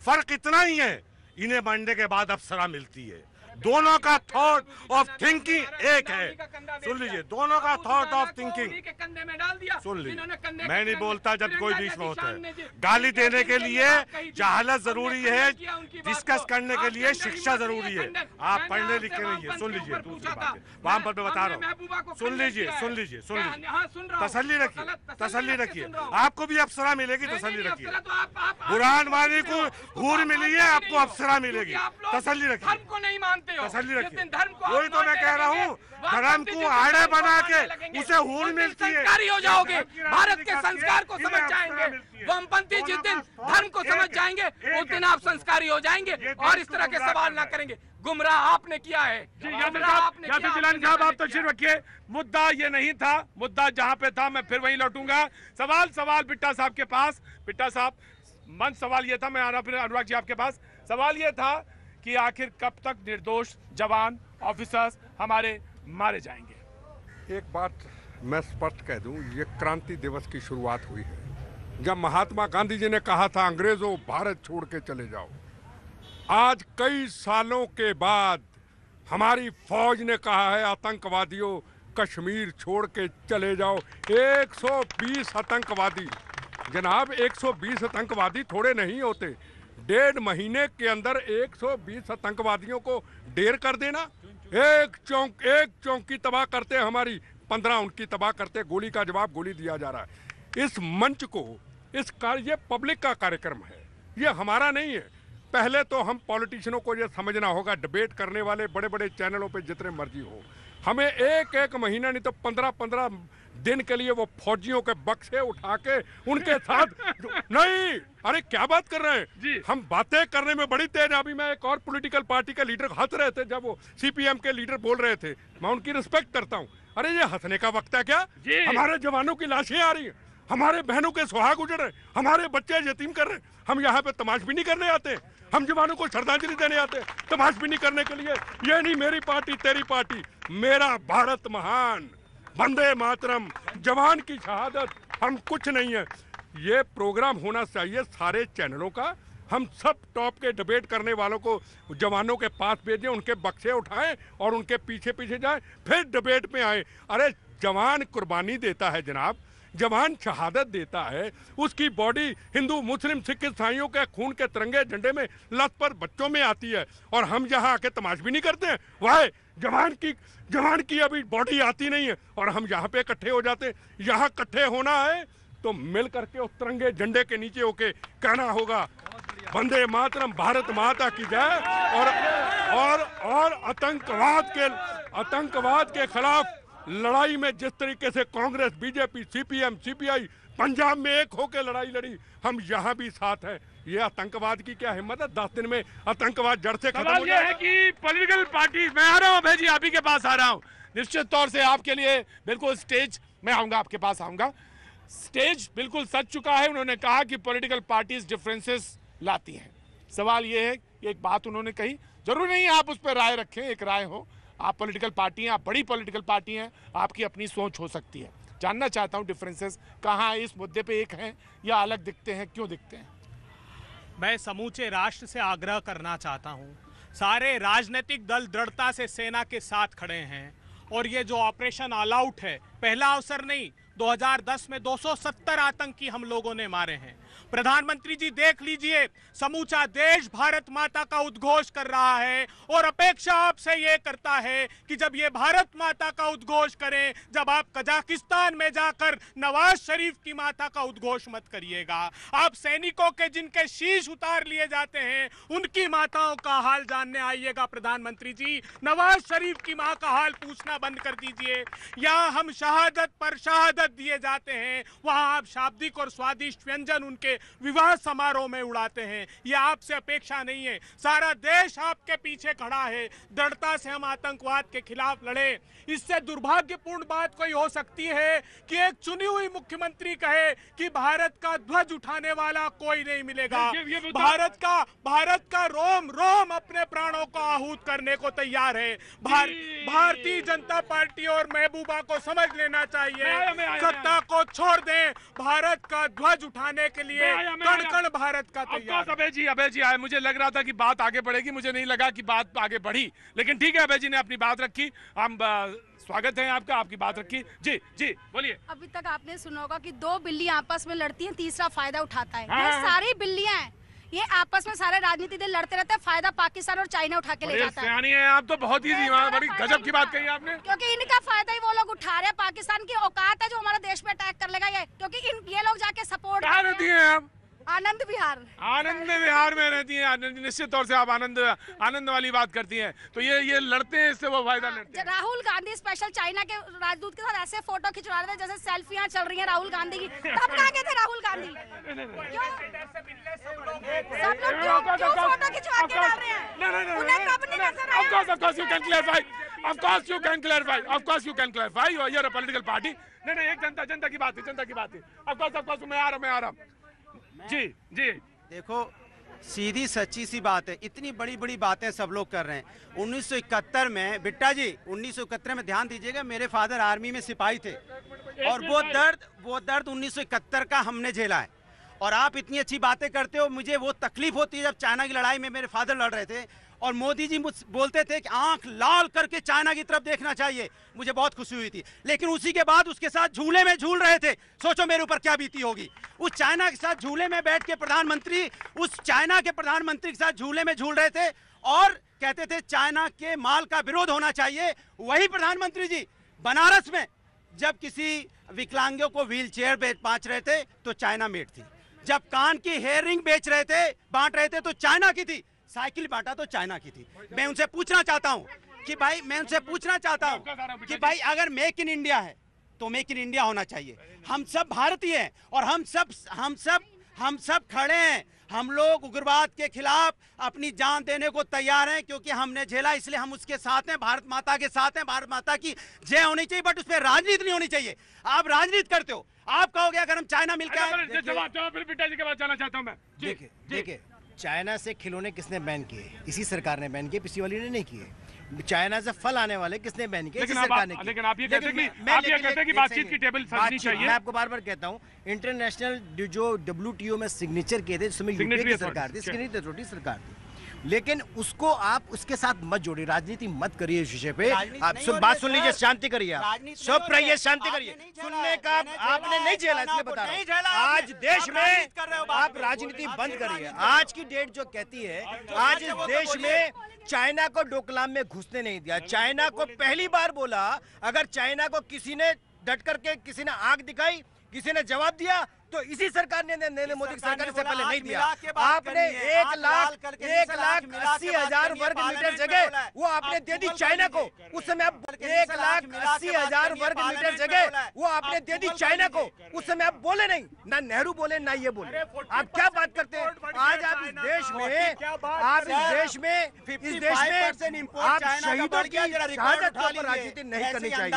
फर्क इतना ही है, इन्हें मंडे के बाद अप्सरा मिलती है। दोनों का थॉट ऑफ थिंकिंग एक है। सुन लीजिए, दोनों का थॉट ऑफ थिंकिंग सुन लीजिए। मैं नहीं बोलता जब कोई बीच में होता है। गाली देने के लिए जहालत जरूरी है, डिस्कस करने के लिए शिक्षा जरूरी है। आप पढ़ने लिखे नहीं है। सुन लीजिए, दूसरी बात है वहां पर मैं बता रहा हूँ। सुन लीजिए, तसल्ली रखिए। आपको भी अप्सरा मिलेगी, तसल्ली रखिए। बुरहान वानी को हूर मिली है, आपको अप्सरा मिलेगी, तसल्ली रखिए, तसल्ली रखिए। वही तो मैं कह रहा हूँ, धर्म को आड़े बना के उसे हूर मिलती है। संस्कारी हो जाओगे, भारत के संस्कार को समझ जाएंगे। वामपंथी जिस दिन धर्म को समझ जाएंगे उस दिन आप संस्कारी हो जाएंगे और इस तरह के सवाल ना करेंगे। गुमराह आपने किया है। यासिर जिलानी साहब, आप तशरीफ रखिए। मुद्दा ये नहीं था, मुद्दा जहाँ पे था मैं फिर वहीं लौटूंगा। सवाल बिट्टा साहब के पास। बिट्टा साहब, मंच सवाल ये था, मैं आ रहा फिर अनुराग जी आपके पास। सवाल ये था कि आखिर कब तक निर्दोष जवान ऑफिसर्स हमारे मारे जाएंगे। एक बात मैं स्पष्ट कह दूं, ये क्रांति दिवस की शुरुआत हुई है जब महात्मा गांधी जी ने कहा था, अंग्रेजों भारत छोड़ के चले जाओ। आज कई सालों के बाद हमारी फौज ने कहा है, आतंकवादियों कश्मीर छोड़ के चले जाओ। 120 आतंकवादी, जनाब 120 आतंकवादी थोड़े नहीं होते। 1.5 महीने के अंदर 120 आतंकवादियों को ढेर कर देना। एक चौकी तबाह करते हमारी, 15 उनकी तबाह करते। गोली का जवाब गोली दिया जा रहा है। इस मंच को ये पब्लिक का कार्यक्रम है, ये हमारा नहीं है। पहले तो हम पॉलिटिशियनों को ये समझना होगा, डिबेट करने वाले बड़े बड़े चैनलों पे जितने मर्जी हो, हमें एक महीना नहीं तो 15 दिन के लिए वो फौजियों के बक्से उठा के उनके साथ नहीं, अरे क्या बात कर रहे हैं। हम बातें करने में बड़ी तेज। अभी मैं एक और पॉलिटिकल पार्टी के लीडर हंस रहे थे जब वो सीपीएम के लीडर बोल रहे थे, मैं उनकी रिस्पेक्ट करता हूँ। अरे ये हंसने का वक्त है क्या? हमारे जवानों की लाशें आ रही हैं, हमारे बहनों के सुहाग उजड़ रहे, हमारे बच्चे यतीम कर रहे। हम यहाँ पे तमाशबीनी करने आते हैं, हम जवानों को श्रद्धांजलि देने आते हैं तमाशबीनी करने के लिए। ये नहीं मेरी पार्टी तेरी पार्टी, मेरा भारत महान, वंदे मातरम, जवान की शहादत, हम कुछ नहीं है। ये प्रोग्राम होना चाहिए सारे चैनलों का। हम सब टॉप के डिबेट करने वालों को जवानों के पास भेजें, उनके बक्से उठाएं और उनके पीछे पीछे जाएं, फिर डिबेट में आए। अरे जवान कुर्बानी देता है जनाब, जवान शहादत देता है, उसकी बॉडी हिंदू मुस्लिम सिख ईसाइयों के खून के तिरंगे झंडे में लथपथ बच्चों में आती है और हम यहाँ आके तमाशबीनी करते हैं। वाह, जवान की अभी बॉडी आती नहीं है और हम यहाँ पे इकट्ठे हो जाते हैं। यहाँ इकट्ठे होना है तो मिल करके उस तिरंगे झंडे के नीचे होके कहना होगा, वंदे मातरम, भारत माता की जय। और आतंकवाद के खिलाफ लड़ाई में जिस तरीके से Congress, BJP, CPM, CPI Punjab में एक होकर लड़ाई लड़ी, हम यहाँ भी साथ हैं। ये आतंकवाद की क्या हिम्मत है? 10 दिन में आतंकवाद जड़ से खत्म हो जाए। है कि पॉलिटिकल पार्टी, मैं आ रहा हूँ भाई जी, आप ही के पास आ रहा हूँ। निश्चित तौर से आपके लिए बिल्कुल स्टेज, मैं आऊंगा आपके पास आऊंगा। स्टेज बिल्कुल सज चुका है। उन्होंने कहा कि पॉलिटिकल पार्टीज डिफरेंसेस लाती हैं। सवाल ये है, एक बात उन्होंने कही, जरूरी नहीं है आप उस पर राय रखें, एक राय हो। आप पॉलिटिकल पार्टी हैं, आप बड़ी पॉलिटिकल पार्टी हैं, आपकी अपनी सोच हो सकती है। जानना चाहता हूं डिफरेंसेस कहाँ इस मुद्दे पे एक हैं या अलग दिखते हैं, क्यों दिखते हैं? मैं समूचे राष्ट्र से आग्रह करना चाहता हूं, सारे राजनीतिक दल दृढ़ता से सेना के साथ खड़े हैं और ये जो ऑपरेशन ऑल आउट है, पहला अवसर नहीं, 2010 में 270 आतंकी हम लोगों ने मारे हैं। प्रधानमंत्री जी देख लीजिए, समूचा देश भारत माता का उद्घोष कर रहा है और अपेक्षा आपसे ये करता है कि जब ये भारत माता का उद्घोष करें, जब आप कजाकिस्तान में जाकर नवाज शरीफ की माता का उद्घोष मत करिएगा। आप सैनिकों के जिनके शीश उतार लिए जाते हैं उनकी माताओं का हाल जानने आइएगा प्रधानमंत्री जी। नवाज शरीफ की मां का हाल पूछना बंद कर दीजिए। यहाँ हम शहादत पर शहादत दिए जाते हैं, वहां आप शाब्दिक और स्वादिष्ट व्यंजन उनके विवाह समारोह में उड़ाते हैं। ये आपसे अपेक्षा नहीं है। सारा देश आपके पीछे खड़ा है। दृढ़ता से हम आतंकवाद के खिलाफ लड़े। इससे दुर्भाग्यपूर्ण बात कोई हो सकती है कि एक चुनी हुई मुख्यमंत्री कहे कि भारत का ध्वज उठाने वाला कोई नहीं मिलेगा। भारत का रोम रोम अपने प्राणों को आहूत करने को तैयार है। भारतीय जनता पार्टी और महबूबा को समझ लेना चाहिए, सत्ता को छोड़ दें। भारत का ध्वज उठाने के लिए कण कण भारत का तैयार। अभय जी आए, मुझे लग रहा था कि बात आगे बढ़ेगी, मुझे नहीं लगा कि बात आगे बढ़ी, लेकिन ठीक है, अभय जी ने अपनी बात रखी। हम स्वागत है आपका, आपकी बात रखी। जी जी बोलिए। अभी तक आपने सुना होगा कि दो बिल्ली आपस में लड़ती हैं, तीसरा फायदा उठाता है। ये सारी बिल्लियां हैं, ये आपस में सारे राजनीति दल लड़ते रहते हैं, फायदा पाकिस्तान और चाइना उठा के ले जाता है। सियानी है आप तो, बहुत ही बड़ी गजब की बात कही आपने। क्योंकि इनका फायदा ही वो लोग उठा रहे हैं। पाकिस्तान की औकात है जो हमारे देश पे अटैक कर लेगा ये, क्योंकि ये लोग जाके सपोर्ट कहाँ रहती हैं आप? आनंद विहार। आनंद विहार में रहती हैं। निश्चित तौर से आप आनंद वाली बात करती हैं। तो ये लड़ते हैं, इससे वो फायदा लेते हैं। राहुल गांधी स्पेशल चाइना के राजदूत के साथ ऐसे फोटो खिंचवा रहे थे जैसे सेल्फियां चल रही हैं राहुल गांधी की। तब कहाँ गए थे राहुल गांधी? सब लोग क्यों फोटो खिंचवा के डाल रहे हैं? उन्हें कब नहीं नजर आया? Of course you can clarify. Of course you can clarify. Of course you can clarify. You're a political party. नहीं एक जनता की बात है, जनता की बात है। Of course मैं आ रहा हूँ। जी जी देखो, सीधी सच्ची सी बात है, इतनी बड़ी बड़ी बातें सब लोग कर रहे हैं। 1971 में बिट्टा जी 1971 में ध्यान दीजिएगा, मेरे फादर आर्मी में सिपाही थे और वो दर्द 1971 का हमने झेला है। और आप इतनी अच्छी बातें करते हो, मुझे वो तकलीफ होती है जब चाइना की लड़ाई में मेरे फादर लड़ रहे थे और मोदी जी बोलते थे कि आंख लाल करके चाइना की तरफ देखना चाहिए। मुझे बहुत खुशी हुई थी, लेकिन उसी के बाद उसके साथ झूले में झूल रहे थे। सोचो मेरे ऊपर क्या बीती होगी। उस चाइना के साथ झूले में बैठ के प्रधानमंत्री उस चाइना के प्रधानमंत्री के साथ झूले में झूल रहे थे और कहते थे चाइना के माल का विरोध होना चाहिए। वही प्रधानमंत्री जी बनारस में जब किसी विकलांगों को व्हील चेयर बांट रहे थे तो चाइना मेड थी। जब कान की हेयरिंग बेच रहे थे, बांट रहे थे तो चाइना की थी। साइकिल बांटा तो चाइना की थी। मैं उनसे पूछना चाहता हूं कि भाई अगर मेक इन इंडिया है तो मेक इन इंडिया होना चाहिए। हम सब भारतीय हैं और हम सब खड़े हैं। हम लोग उग्रवाद के खिलाफ अपनी जान देने को तैयार हैं, क्योंकि हमने झेला, इसलिए हम उसके साथ हैं। भारत माता के साथ हैं। भारत माता की जय होनी चाहिए, बट उसमें राजनीति नहीं होनी चाहिए। आप राजनीति करते हो, आप कहोगे अगर हम चाइना मिलकर जवाब पिताजी के पास जाना चाहता हूं मैं। देखिए चाइना से खिलौने किसने बैन किए? इसी सरकार ने बैन किए, पिछली वाली ने नहीं किए। चाइना से फल आने वाले किसने बैन किए? लेकिन आप ये कहते हैं कि बातचीत की टेबल सजनी चाहिए। मैं आपको बार बार कहता हूँ, इंटरनेशनल जो WTO में सिग्नेचर किए थे, जिसमें यूपीए की सरकार थी, सिग्नेचर अथॉरिटी सरकार थी, लेकिन उसको आप उसके साथ मत जोड़िए, राजनीति मत करिए इस विषय पे। आप बात सुन लीजिए, शांति करिए, चुप रहिए, शांति करिए। सुनने का आपने नहीं झेला, इसलिए बता रहा हूं। आज देश में आप राजनीति बंद करिए। आज की डेट जो कहती है, आज इस देश में चाइना को डोकलाम में घुसने नहीं दिया। चाइना को पहली बार बोला, अगर चाइना को किसी ने डट करके किसी ने आंख दिखाई, किसी ने जवाब दिया, तो इसी सरकार ने नरेंद्र मोदी की सरकार से पहले नहीं दिया। आपने 1,80,000 वर्ग मीटर जगह वो आपने दे दी चाइना को। उस समय आप 1,80,000 वर्ग मीटर जगह वो आपने दे दी चाइना को। उस समय आप बोले नहीं, ना नेहरू बोले ना ये बोले। आप क्या बात करते हैं? आज आप इस देश में आप शहीदों की शहादत पर राजनीति नहीं करनी चाहिए।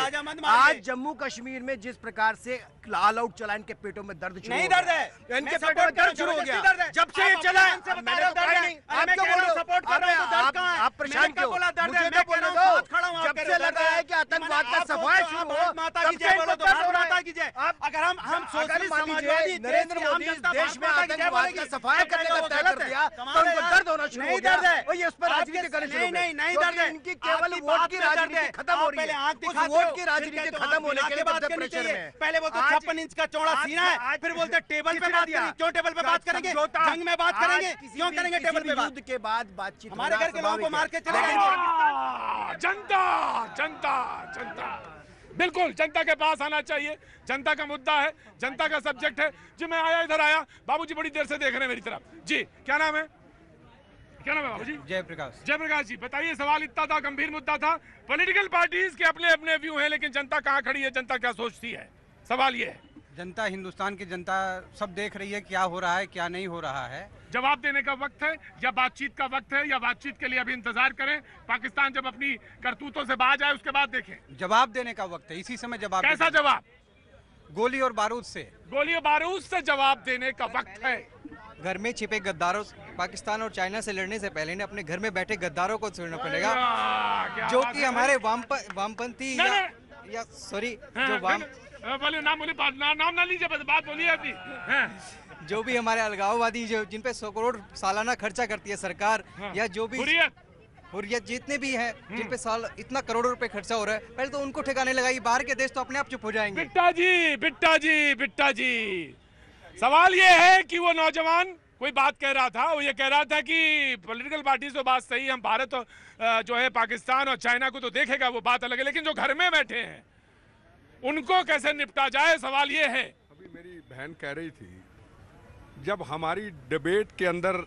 आज जम्मू कश्मीर में जिस प्रकार से ऑल आउट चला, इनके पेटों में दर्द नहीं, दर्द है, इनके पेटों में दर्द शुरू हो गया जब से ये चला। मैंने बताया नहीं, आप क्यों बोल रहे हो? सपोर्ट कर रहे हो, आप परेशान क्यों? मुझे तो बोलने दो। जब से लगा है कि आतंकवाद का सफाया शुरू हो, तब से इनको दर्द हो रहा है। कीजिए। अगर हम सोशलिस्ट समाजवादी नरेंद्र मोदी देश में आतंकवाद का सफाया करने का तय कर दिया तो उनको दर्द होना शुरू हो गया। वही इस पर राजनीति करनी शुरू हो गई। नहीं दर्द है, इनकी केवल वोट की राजनीति खत्म हो रही है। उस वोट की राजनीति खत्म होने के लिए बात करनी चाहिए। पहले बोलते 56 इंच का चौड़ा सीना है, फिर बोलते टेबल पे बात करेंगे। क्यों टेबल पे बात करेंगे? जंग में बात करेंगे, क्यों करेंगे टेबल पे बात? युद्ध के बाद बातचीत हमारे घर के लोगों को मार के चले जाएंगे। जनता जनता जनता बिल्कुल जनता के पास आना चाहिए। जनता का मुद्दा है, जनता का सब्जेक्ट है। जी मैं आया, इधर आया, बाबूजी बड़ी देर से देख रहे हैं मेरी तरफ। जी क्या नाम है? क्या नाम है बाबूजी? जयप्रकाश। जयप्रकाश जी बताइए, सवाल इतना था, गंभीर मुद्दा था। पॉलिटिकल पार्टीज के अपने अपने व्यू हैं, लेकिन जनता कहाँ खड़ी है, जनता क्या सोचती है? सवाल ये है। जनता, हिंदुस्तान की जनता सब देख रही है क्या हो रहा है क्या नहीं हो रहा है। जवाब देने का वक्त है या बातचीत का वक्त है, या बातचीत के लिए अभी इंतजार करें? पाकिस्तान जब अपनी करतूतों से बाज आए उसके बाद देखें। जवाब देने का वक्त है, इसी समय जवाब। कैसा जवाब? गोली और बारूद से। गोली और बारूद से जवाब देने का वक्त है। घर में छिपे गद्दारों, पाकिस्तान और चाइना से लड़ने से पहले इन्हें अपने घर में बैठे गद्दारों को छोड़ना पड़ेगा, जो कि हमारे वामपंथी या सॉरी जो वाम बोलिए, नाम बोलिए, नाम ना लीजिए, बस बात बोलिए अपनी। जो भी हमारे अलगाववादी जो जिन पे 100 करोड़ सालाना खर्चा करती है सरकार, या जो भी हुर्रियत जितने भी हैं जिन पे साल इतना करोड़ों रुपए खर्चा हो रहा है, पहले तो उनको ठिकाने लगाई। बाहर के देश तो अपने आप चुप हो जाएंगे। बिट्टा जी सवाल ये है कि वो नौजवान कोई बात कह रहा था, वो ये कह रहा था कि पॉलिटिकल पार्टी तो बात सही, हम भारत जो है पाकिस्तान और चाइना को तो देखेगा, वो बात अलग है, लेकिन जो घर में बैठे हैं उनको कैसे निपटा जाए, सवाल ये है। अभी मेरी बहन कह रही थी, जब हमारी डिबेट के अंदर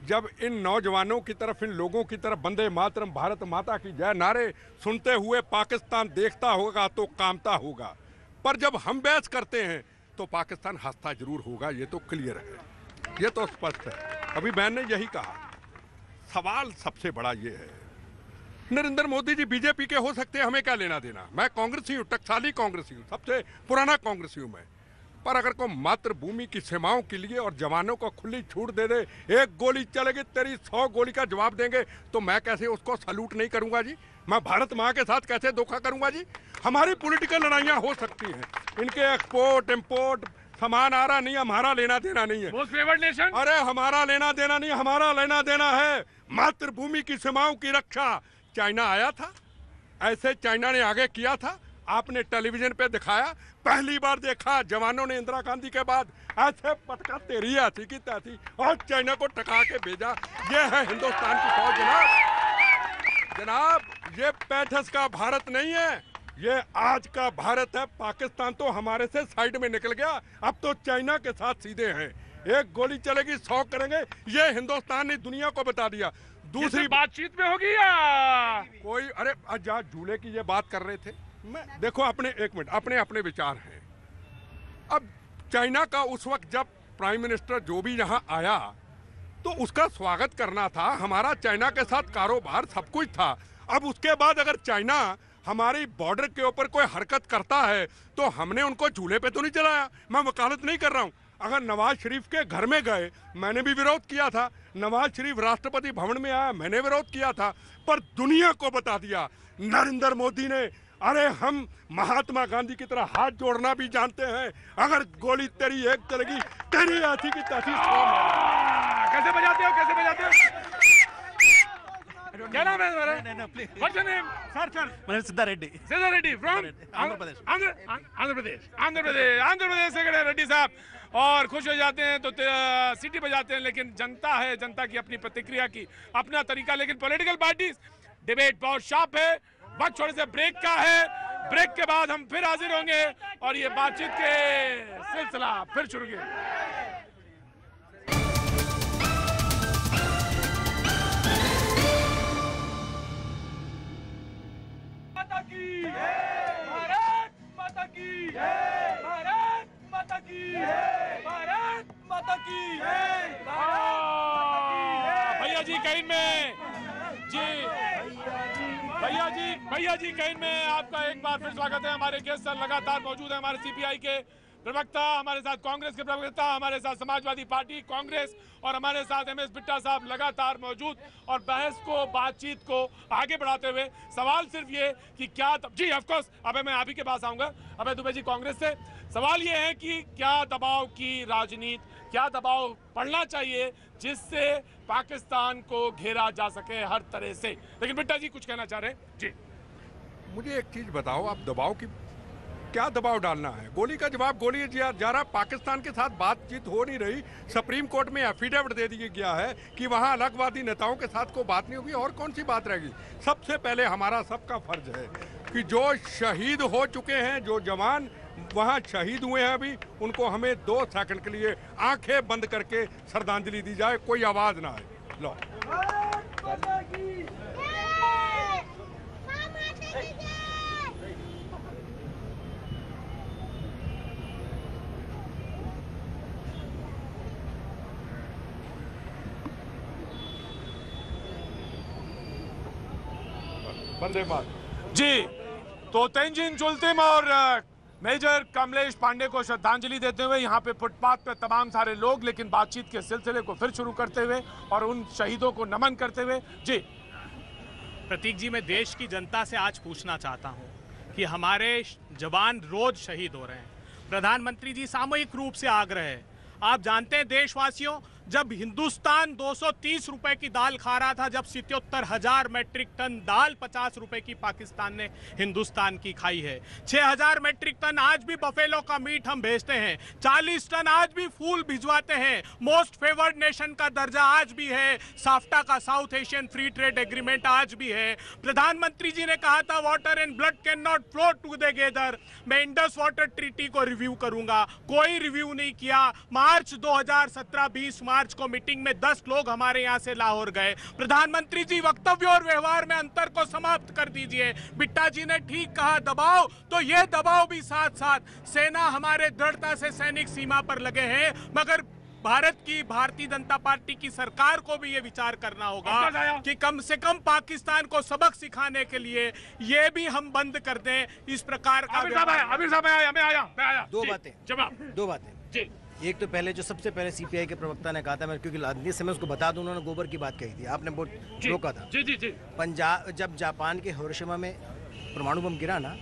जब इन नौजवानों की तरफ, इन लोगों की तरफ वंदे मातरम, भारत माता की जय नारे सुनते हुए पाकिस्तान देखता होगा तो कामता होगा, पर जब हम बहस करते हैं तो पाकिस्तान हंसता जरूर होगा। ये तो क्लियर है, ये तो स्पष्ट है। अभी बहन ने यही कहा। सवाल सबसे बड़ा ये है, नरेंद्र मोदी जी बीजेपी के हो सकते हैं, हमें क्या लेना देना। मैं कांग्रेसी हूँ, टकसाली कांग्रेसी हूँ, सबसे पुराना कांग्रेसी हूँ मैं। पर अगर कोई मातृभूमि की सीमाओं के लिए और जवानों को खुली छूट दे दे, एक गोली चलेगी तेरी 100 गोली का जवाब देंगे, तो मैं कैसे उसको सल्यूट नहीं करूंगा जी? मैं भारत माँ के साथ कैसे धोखा करूंगा जी? हमारी पॉलिटिकल लड़ाइयाँ हो सकती हैं, इनके एक्सपोर्ट इम्पोर्ट सामान आ रहा नहीं, हमारा लेना देना नहीं है। Most favoured nation? अरे हमारा लेना देना नहीं, हमारा लेना देना है मातृभूमि की सीमाओं की रक्षा। चाइना आया था, ऐसे चाइना ने आगे किया था, आपने टेलीविजन पे दिखाया, पहली बार देखा जवानों ने इंदिरा गांधी के बाद ऐसे पटका तेरी ऐसी की तैसी और चाइना को टका के भेजा। ये है हिंदुस्तान की फौज जनाब। जनाब ये पैंथस का भारत नहीं है, ये आज का भारत है। पाकिस्तान तो हमारे से साइड में निकल गया, अब तो चाइना के साथ सीधे हैं। एक गोली चलेगी 100 करेंगे, ये हिंदुस्तान ने दुनिया को बता दिया। दूसरी बातचीत में होगी या कोई? अरे जहाँ झूले की ये बात कर रहे थे, मैं देखो अपने एक मिनट अपने अपने विचार हैं। अब चाइना का उस वक्त जब प्राइम मिनिस्टर जो भी यहाँ आया तो उसका स्वागत करना था, हमारा चाइना के साथ कारोबार सब कुछ था। अब उसके बाद अगर चाइना हमारी बॉर्डर के ऊपर कोई हरकत करता है तो हमने उनको झूले पे तो नहीं चलाया। मैं वकालत नहीं कर रहा हूँ। अगर नवाज शरीफ के घर में गए, मैंने भी विरोध किया था। नवाज शरीफ राष्ट्रपति भवन में आया, मैंने विरोध किया था। पर दुनिया को बता दिया नरेंद्र मोदी ने, अरे हम महात्मा गांधी की तरह हाथ जोड़ना भी जानते हैं। अगर गोली तेरी एक चलेगी, तेरी हाथी की तैसी। कैसे बजाते हो, कैसे बजाते हो? क्या नाम है तुम्हारा? What's your name? Sir. सिद्धा रेड्डी। सिद्धा रेड्डी from आंध्र प्रदेश से खड़े रेड्डी साहब, और खुश हो जाते हैं तो सीटी बजाते हैं, लेकिन जनता है, जनता की अपनी प्रतिक्रिया की अपना तरीका। लेकिन पॉलिटिकल पार्टीज डिबेट बहुत शार्प है। वक्त थोड़े से ब्रेक का है, ब्रेक के बाद हम फिर हाजिर होंगे और ये बातचीत के सिलसिला फिर शुरू किया। भारत माता की, भारत माता की, भारत माता की, भैया जी कहीं में जी, भैया जी कहीं में आपका एक बार फिर स्वागत है। हमारे गेस्ट सर लगातार मौजूद है, हमारे सीपीआई के प्रवक्ता, हमारे साथ कांग्रेस के प्रवक्ता, हमारे साथ समाजवादी पार्टी, कांग्रेस और हमारे साथ एमएस बिट्टा साहब लगातार मौजूद और बहस को, बातचीत को आगे बढ़ाते हुए। सवाल सिर्फ ये कि क्या जी ऑफ कोर्स, अबे मैं आप ही के पास आऊंगा। अबे दुबे जी कांग्रेस से सवाल ये है कि क्या दबाव की राजनीति, क्या दबाव पड़ना चाहिए जिससे पाकिस्तान को घेरा जा सके हर तरह से। लेकिन बिट्टा जी कुछ कहना चाह रहे हैं जी। मुझे एक चीज बताओ, आप दबाव की क्या दबाव डालना है? गोली का जवाब गोली जा रहा। पाकिस्तान के साथ बातचीत हो नहीं रही। सुप्रीम कोर्ट में एफिडेविट दे दिया गया है कि वहां अलगवादी नेताओं के साथ कोई बात नहीं होगी। और कौन सी बात रहेगी? सबसे पहले हमारा सबका फर्ज है कि जो शहीद हो चुके हैं, जो जवान वहां शहीद हुए हैं अभी, उनको हमें 2 सेकंड के लिए आंखें बंद करके श्रद्धांजलि दी जाए, कोई आवाज ना आए। लो वंदे मातरम जी। तो तेंजिन चुलतिम और मेजर कमलेश पांडे को श्रद्धांजलि देते हुए यहाँ पे फुटपाथ पे तमाम सारे लोग, लेकिन बातचीत के सिलसिले को फिर शुरू करते हुए और उन शहीदों को नमन करते हुए। जी प्रतीक जी, मैं देश की जनता से आज पूछना चाहता हूँ कि हमारे जवान रोज शहीद हो रहे हैं। प्रधानमंत्री जी, सामूहिक रूप से आग्रह है, आप जानते हैं देशवासियों, जब हिंदुस्तान 230 रुपए की दाल खा रहा था, जब 77,000 मैट्रिक टन दाल 50 रुपए की पाकिस्तान ने हिंदुस्तान की खाई है। 6,000 मैट्रिक टन आज भी बफेलो का मीट हम भेजते हैं। 40 टन आज भी फूल भिजवाते हैं। मोस्ट फेवर्ड नेशन का दर्जा आज भी है। साफ्टा का, south Asian free trade agreement आज भी है। प्रधानमंत्री जी ने कहा था water and blood can not flow together. मैं इंडस वाटर ट्रीटी को रिव्यू करूंगा, कोई रिव्यू नहीं किया। मार्च 2017-20 मार्च को मीटिंग में 10 लोग हमारे यहां से लाहौर गए। प्रधानमंत्री जी, वक्तव्य और व्यवहार में अंतर को समाप्त कर दीजिए। बिट्टा जी ने ठीक कहा, दबाव, तो ये दबाव भी साथ साथ सेना हमारे दृढ़ता से सैनिक सीमा पर लगे हैं, मगर भारतीय जनता पार्टी की सरकार को भी ये विचार करना होगा कि कम से कम पाकिस्तान को सबक सिखाने के लिए ये भी हम बंद कर दें इस प्रकार का। आमिर साहब आया। दो बातें जी। एक तो पहले जो सबसे पहले सीपीआई के प्रवक्ता ने कहा था, मैं क्योंकि लादनी समय उसको बता दूं, उन्होंने गोबर की बात कही थी, आपने बहुत रोका था। जी। पंजाब, जब जापान के हिरोशिमा में परमाणु बम गिरा ना,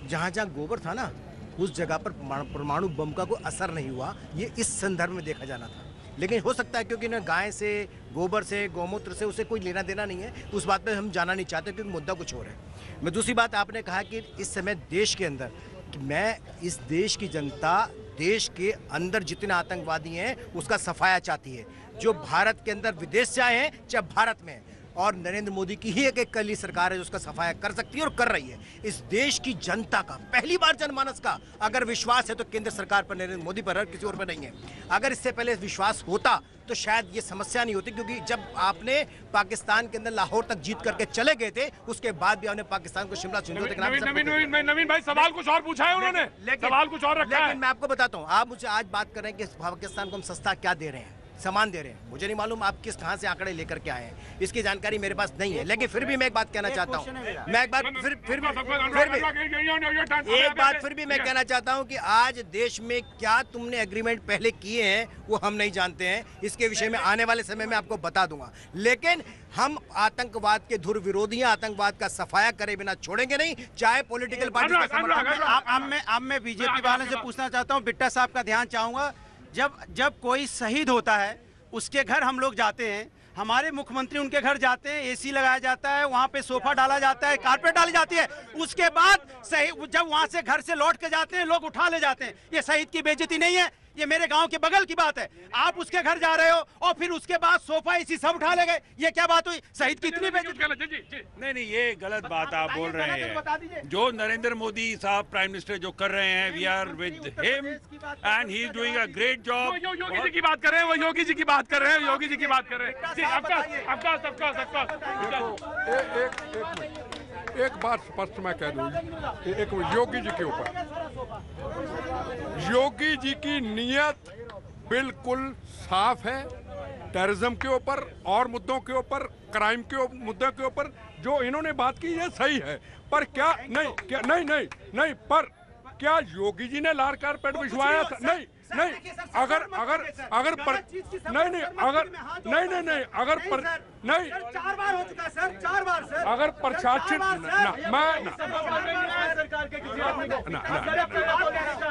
जहाँ जहाँ गोबर था ना, उस जगह पर परमाणु बम का कोई असर नहीं हुआ। ये इस संदर्भ में देखा जाना था। लेकिन हो सकता है क्योंकि ना गाय से, गोबर से, गौमूत्र से उसे कोई लेना देना नहीं है, उस बात पे हम जाना नहीं चाहते क्योंकि मुद्दा कुछ और है। मैं दूसरी बात, आपने कहा कि इस समय देश के अंदर, कि मैं इस देश की जनता, देश के अंदर जितने आतंकवादी हैं उसका सफाया चाहती है, जो भारत के अंदर विदेश से आए हैं चाहे भारत में, और नरेंद्र मोदी की ही एक अकेली सरकार है जो उसका सफाया कर सकती है और कर रही है। इस देश की जनता का, पहली बार जनमानस का अगर विश्वास है तो केंद्र सरकार पर, नरेंद्र मोदी पर, किसी और पर नहीं है। अगर इससे पहले विश्वास होता तो शायद ये समस्या नहीं होती, क्योंकि जब आपने पाकिस्तान के अंदर लाहौर तक जीत करके चले गए थे, उसके बाद भी आपने पाकिस्तान को शिमला समझौते के नाम पे। नवीन भाई, सवाल कुछ और पूछा है उन्होंने, सवाल कुछ और रखा है। लेकिन मैं आपको बताता हूँ, आप मुझे आज बात कर रहे हैं कि पाकिस्तान को हम सस्ता क्या दे रहे हैं, सामान दे रहे हैं। मुझे नहीं मालूम आप किस कहां से आंकड़े लेकर के आए हैं, इसकी जानकारी मेरे पास नहीं है। लेकिन फिर भी मैं एक बात कहना चाहता हूं, फिर भी मैं कहना चाहता हूं कि आज देश में क्या तुमने एग्रीमेंट पहले किए हैं वो हम नहीं जानते हैं। इसके विषय में आने वाले समय में आपको बता दूंगा। लेकिन हम आतंकवाद के धुर विरोधी हैं, आतंकवाद का सफाया करे बिना छोड़ेंगे नहीं, चाहे पॉलिटिकल पार्टी का समर्थन। अब मैं बीजेपी वाले से पूछना चाहता हूं, बिट्टा साहब का ध्यान चाहूंगा, जब कोई शहीद होता है उसके घर हम लोग जाते हैं, हमारे मुख्यमंत्री उनके घर जाते हैं, एसी लगाया जाता है, वहाँ पे सोफा डाला जाता है, कारपेट डाली जाती है, उसके बाद जब वहाँ से घर से लौट के जाते हैं लोग उठा ले जाते हैं। ये शहीद की बेइज्जती नहीं है? ये मेरे गांव के बगल की बात है। आप उसके घर जा रहे हो और फिर उसके बाद सोफा एसी सब उठा ले गए, ये क्या बात हुई? शहीद की इतनी बेइज्जती। नहीं, ये गलत बात आप बोल रहे हैं। जो नरेंद्र मोदी साहब प्राइम मिनिस्टर जो कर रहे हैं, we are with him and he is doing a great job. Yogi ji की बात कर रहे हैं, वो योगी जी की बात कर रहे हैं, योगी जी की बात कर रहे हैं। एक बात स्पष्ट मैं कह दूं, एक योगी जी के ऊपर, योगी जी की नीयत बिल्कुल साफ है। टेररिज्म के ऊपर और मुद्दों के ऊपर, क्राइम के मुद्दों के ऊपर जो इन्होंने बात की ये सही है, पर क्या नहीं, पर क्या योगी जी ने लाल कारपेट बिछवाया था? नहीं नहीं, अगर अगर अगर नहीं नहीं, अगर नहीं नहीं नहीं, अगर नहीं 4 बार हो चुका है सर, 4 बार सर। अगर प्रशासन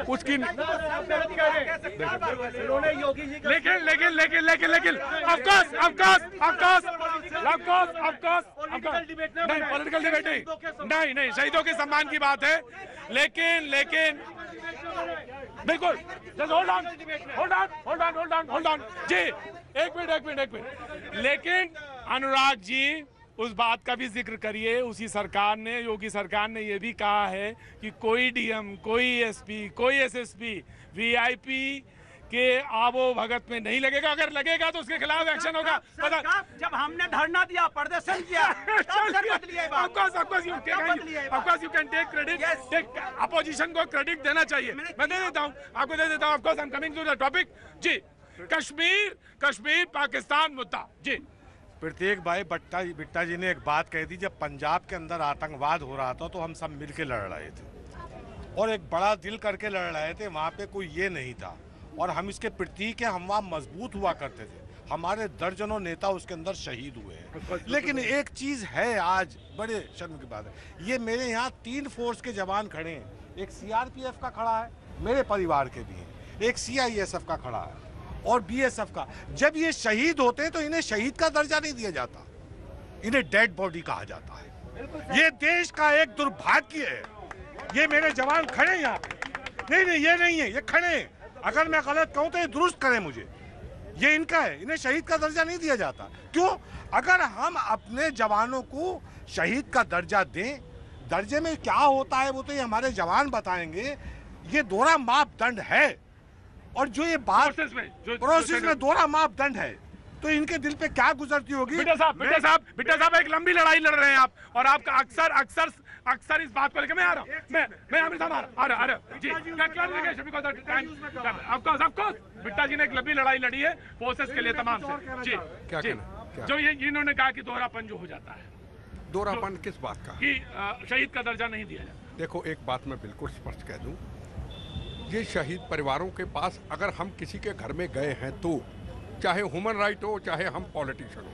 उसकी लेकिन लेकिन लेकिन लेकिन लेकिन नहीं, पॉलिटिकल डिबेट नहीं नहीं, शहीदों के सम्मान की बात है, लेकिन बिल्कुल, होल्ड ऑन जी, एक मिनट, लेकिन अनुराग जी उस बात का भी जिक्र करिए। उसी सरकार ने, योगी सरकार ने ये भी कहा है कि कोई डीएम, कोई एसपी, कोई एसएसपी वीआईपी के आवो भगत में नहीं लगेगा, अगर लगेगा तो उसके खिलाफ एक्शन होगा। जब हमने धरना दिया, प्रदर्शन किया, you can take credit, opposition को क्रेडिट देना चाहिए, मैं दे देता हूँ, आपको दे देता हूँ। Of course I am coming to the topic जी, कश्मीर पाकिस्तान मुद्दा जी। प्रत्येक भाई बिट्टा जी ने एक बात कही थी, जब पंजाब के अंदर आतंकवाद हो रहा था तो हम सब मिलके लड़ रहे थे और एक बड़ा दिल करके लड़ रहे थे, वहाँ पे कोई ये नहीं था और हम इसके प्रतीक हैं, हम वहाँ मजबूत हुआ करते थे, हमारे दर्जनों नेता उसके अंदर शहीद हुए हैं। लेकिन एक चीज़ है, आज बड़े शर्म की बात है, ये मेरे यहाँ 3 फोर्स के जवान खड़े हैं, एक सीआरपीएफ का खड़ा है, मेरे परिवार के भी हैं, एक सीआईएसएफ का खड़ा है और बीएसएफ का। जब ये शहीद होते हैं तो इन्हें शहीद का दर्जा नहीं दिया जाता, इन्हें डेड बॉडी कहा जाता है। ये देश का एक दुर्भाग्य है। ये मेरे जवान खड़े यहाँ पे, नहीं ये नहीं है, ये खड़े हैं। अगर मैं गलत कहूँ तो ये दुरुस्त करें मुझे, ये इनका है, इन्हें शहीद का दर्जा नहीं दिया जाता। क्यों? अगर हम अपने जवानों को शहीद का दर्जा दें, दर्जे में क्या होता है वो तो ये हमारे जवान बताएंगे। ये दोहरा मापदंड है और जो ये बात प्रोसेस में दोहरा मापदंड है तो इनके दिल पे क्या गुजरती होगी। बिट्टा साहब एक लंबी लड़ाई लड़ रहे हैं आप, और आपका अक्सर इस बात को लेकर मैं आ रहा हूँ, मैं आमिर साहब आ रहा जी, बिट्टा जी ने एक लंबी लड़ाई लड़ी है फोर्सेस के लिए तमाम से जी, जो ये इन्होंने कहा कि दोहरापन जो हो जाता है। दोहरापन किस बात का? कि शहीद का दर्जा नहीं दिया जाता। देखो, एक बात मैं बिल्कुल स्पष्ट कह दूं, ये शहीद परिवारों के पास अगर हम किसी के घर में गए हैं तो चाहे ह्यूमन राइट हो, चाहे हम पॉलिटिशियन हो,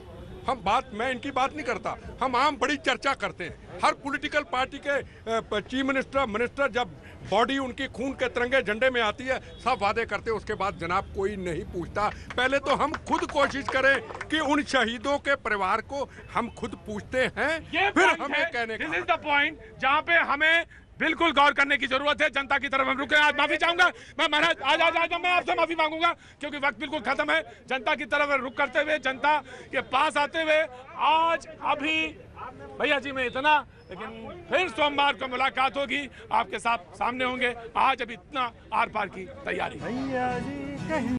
मैं इनकी बात नहीं करता, हम आम बड़ी चर्चा करते हैं। हर पॉलिटिकल पार्टी के चीफ मिनिस्टर जब बॉडी उनकी खून के तिरंगे झंडे में आती है, सब वादे करते हैं, उसके बाद जनाब कोई नहीं पूछता। पहले तो हम खुद कोशिश करें कि उन शहीदों के परिवार को हम खुद पूछते हैं, फिर हमें कहने का। दिस इज द पॉइंट जहां पे हमें बिल्कुल गौर करने की जरूरत है। जनता की तरफ हम रुके। आज माफी चाहूंगा मैं महाराज, आज मैं आपसे माफी मांगूंगा क्योंकि वक्त बिल्कुल खत्म है। जनता की तरफ रुक करते हुए, जनता के पास आते हुए, आज अभी भैया जी में इतना, लेकिन फिर सोमवार को मुलाकात होगी, आपके साथ सामने होंगे। आज अभी इतना आर पार की तैयारी।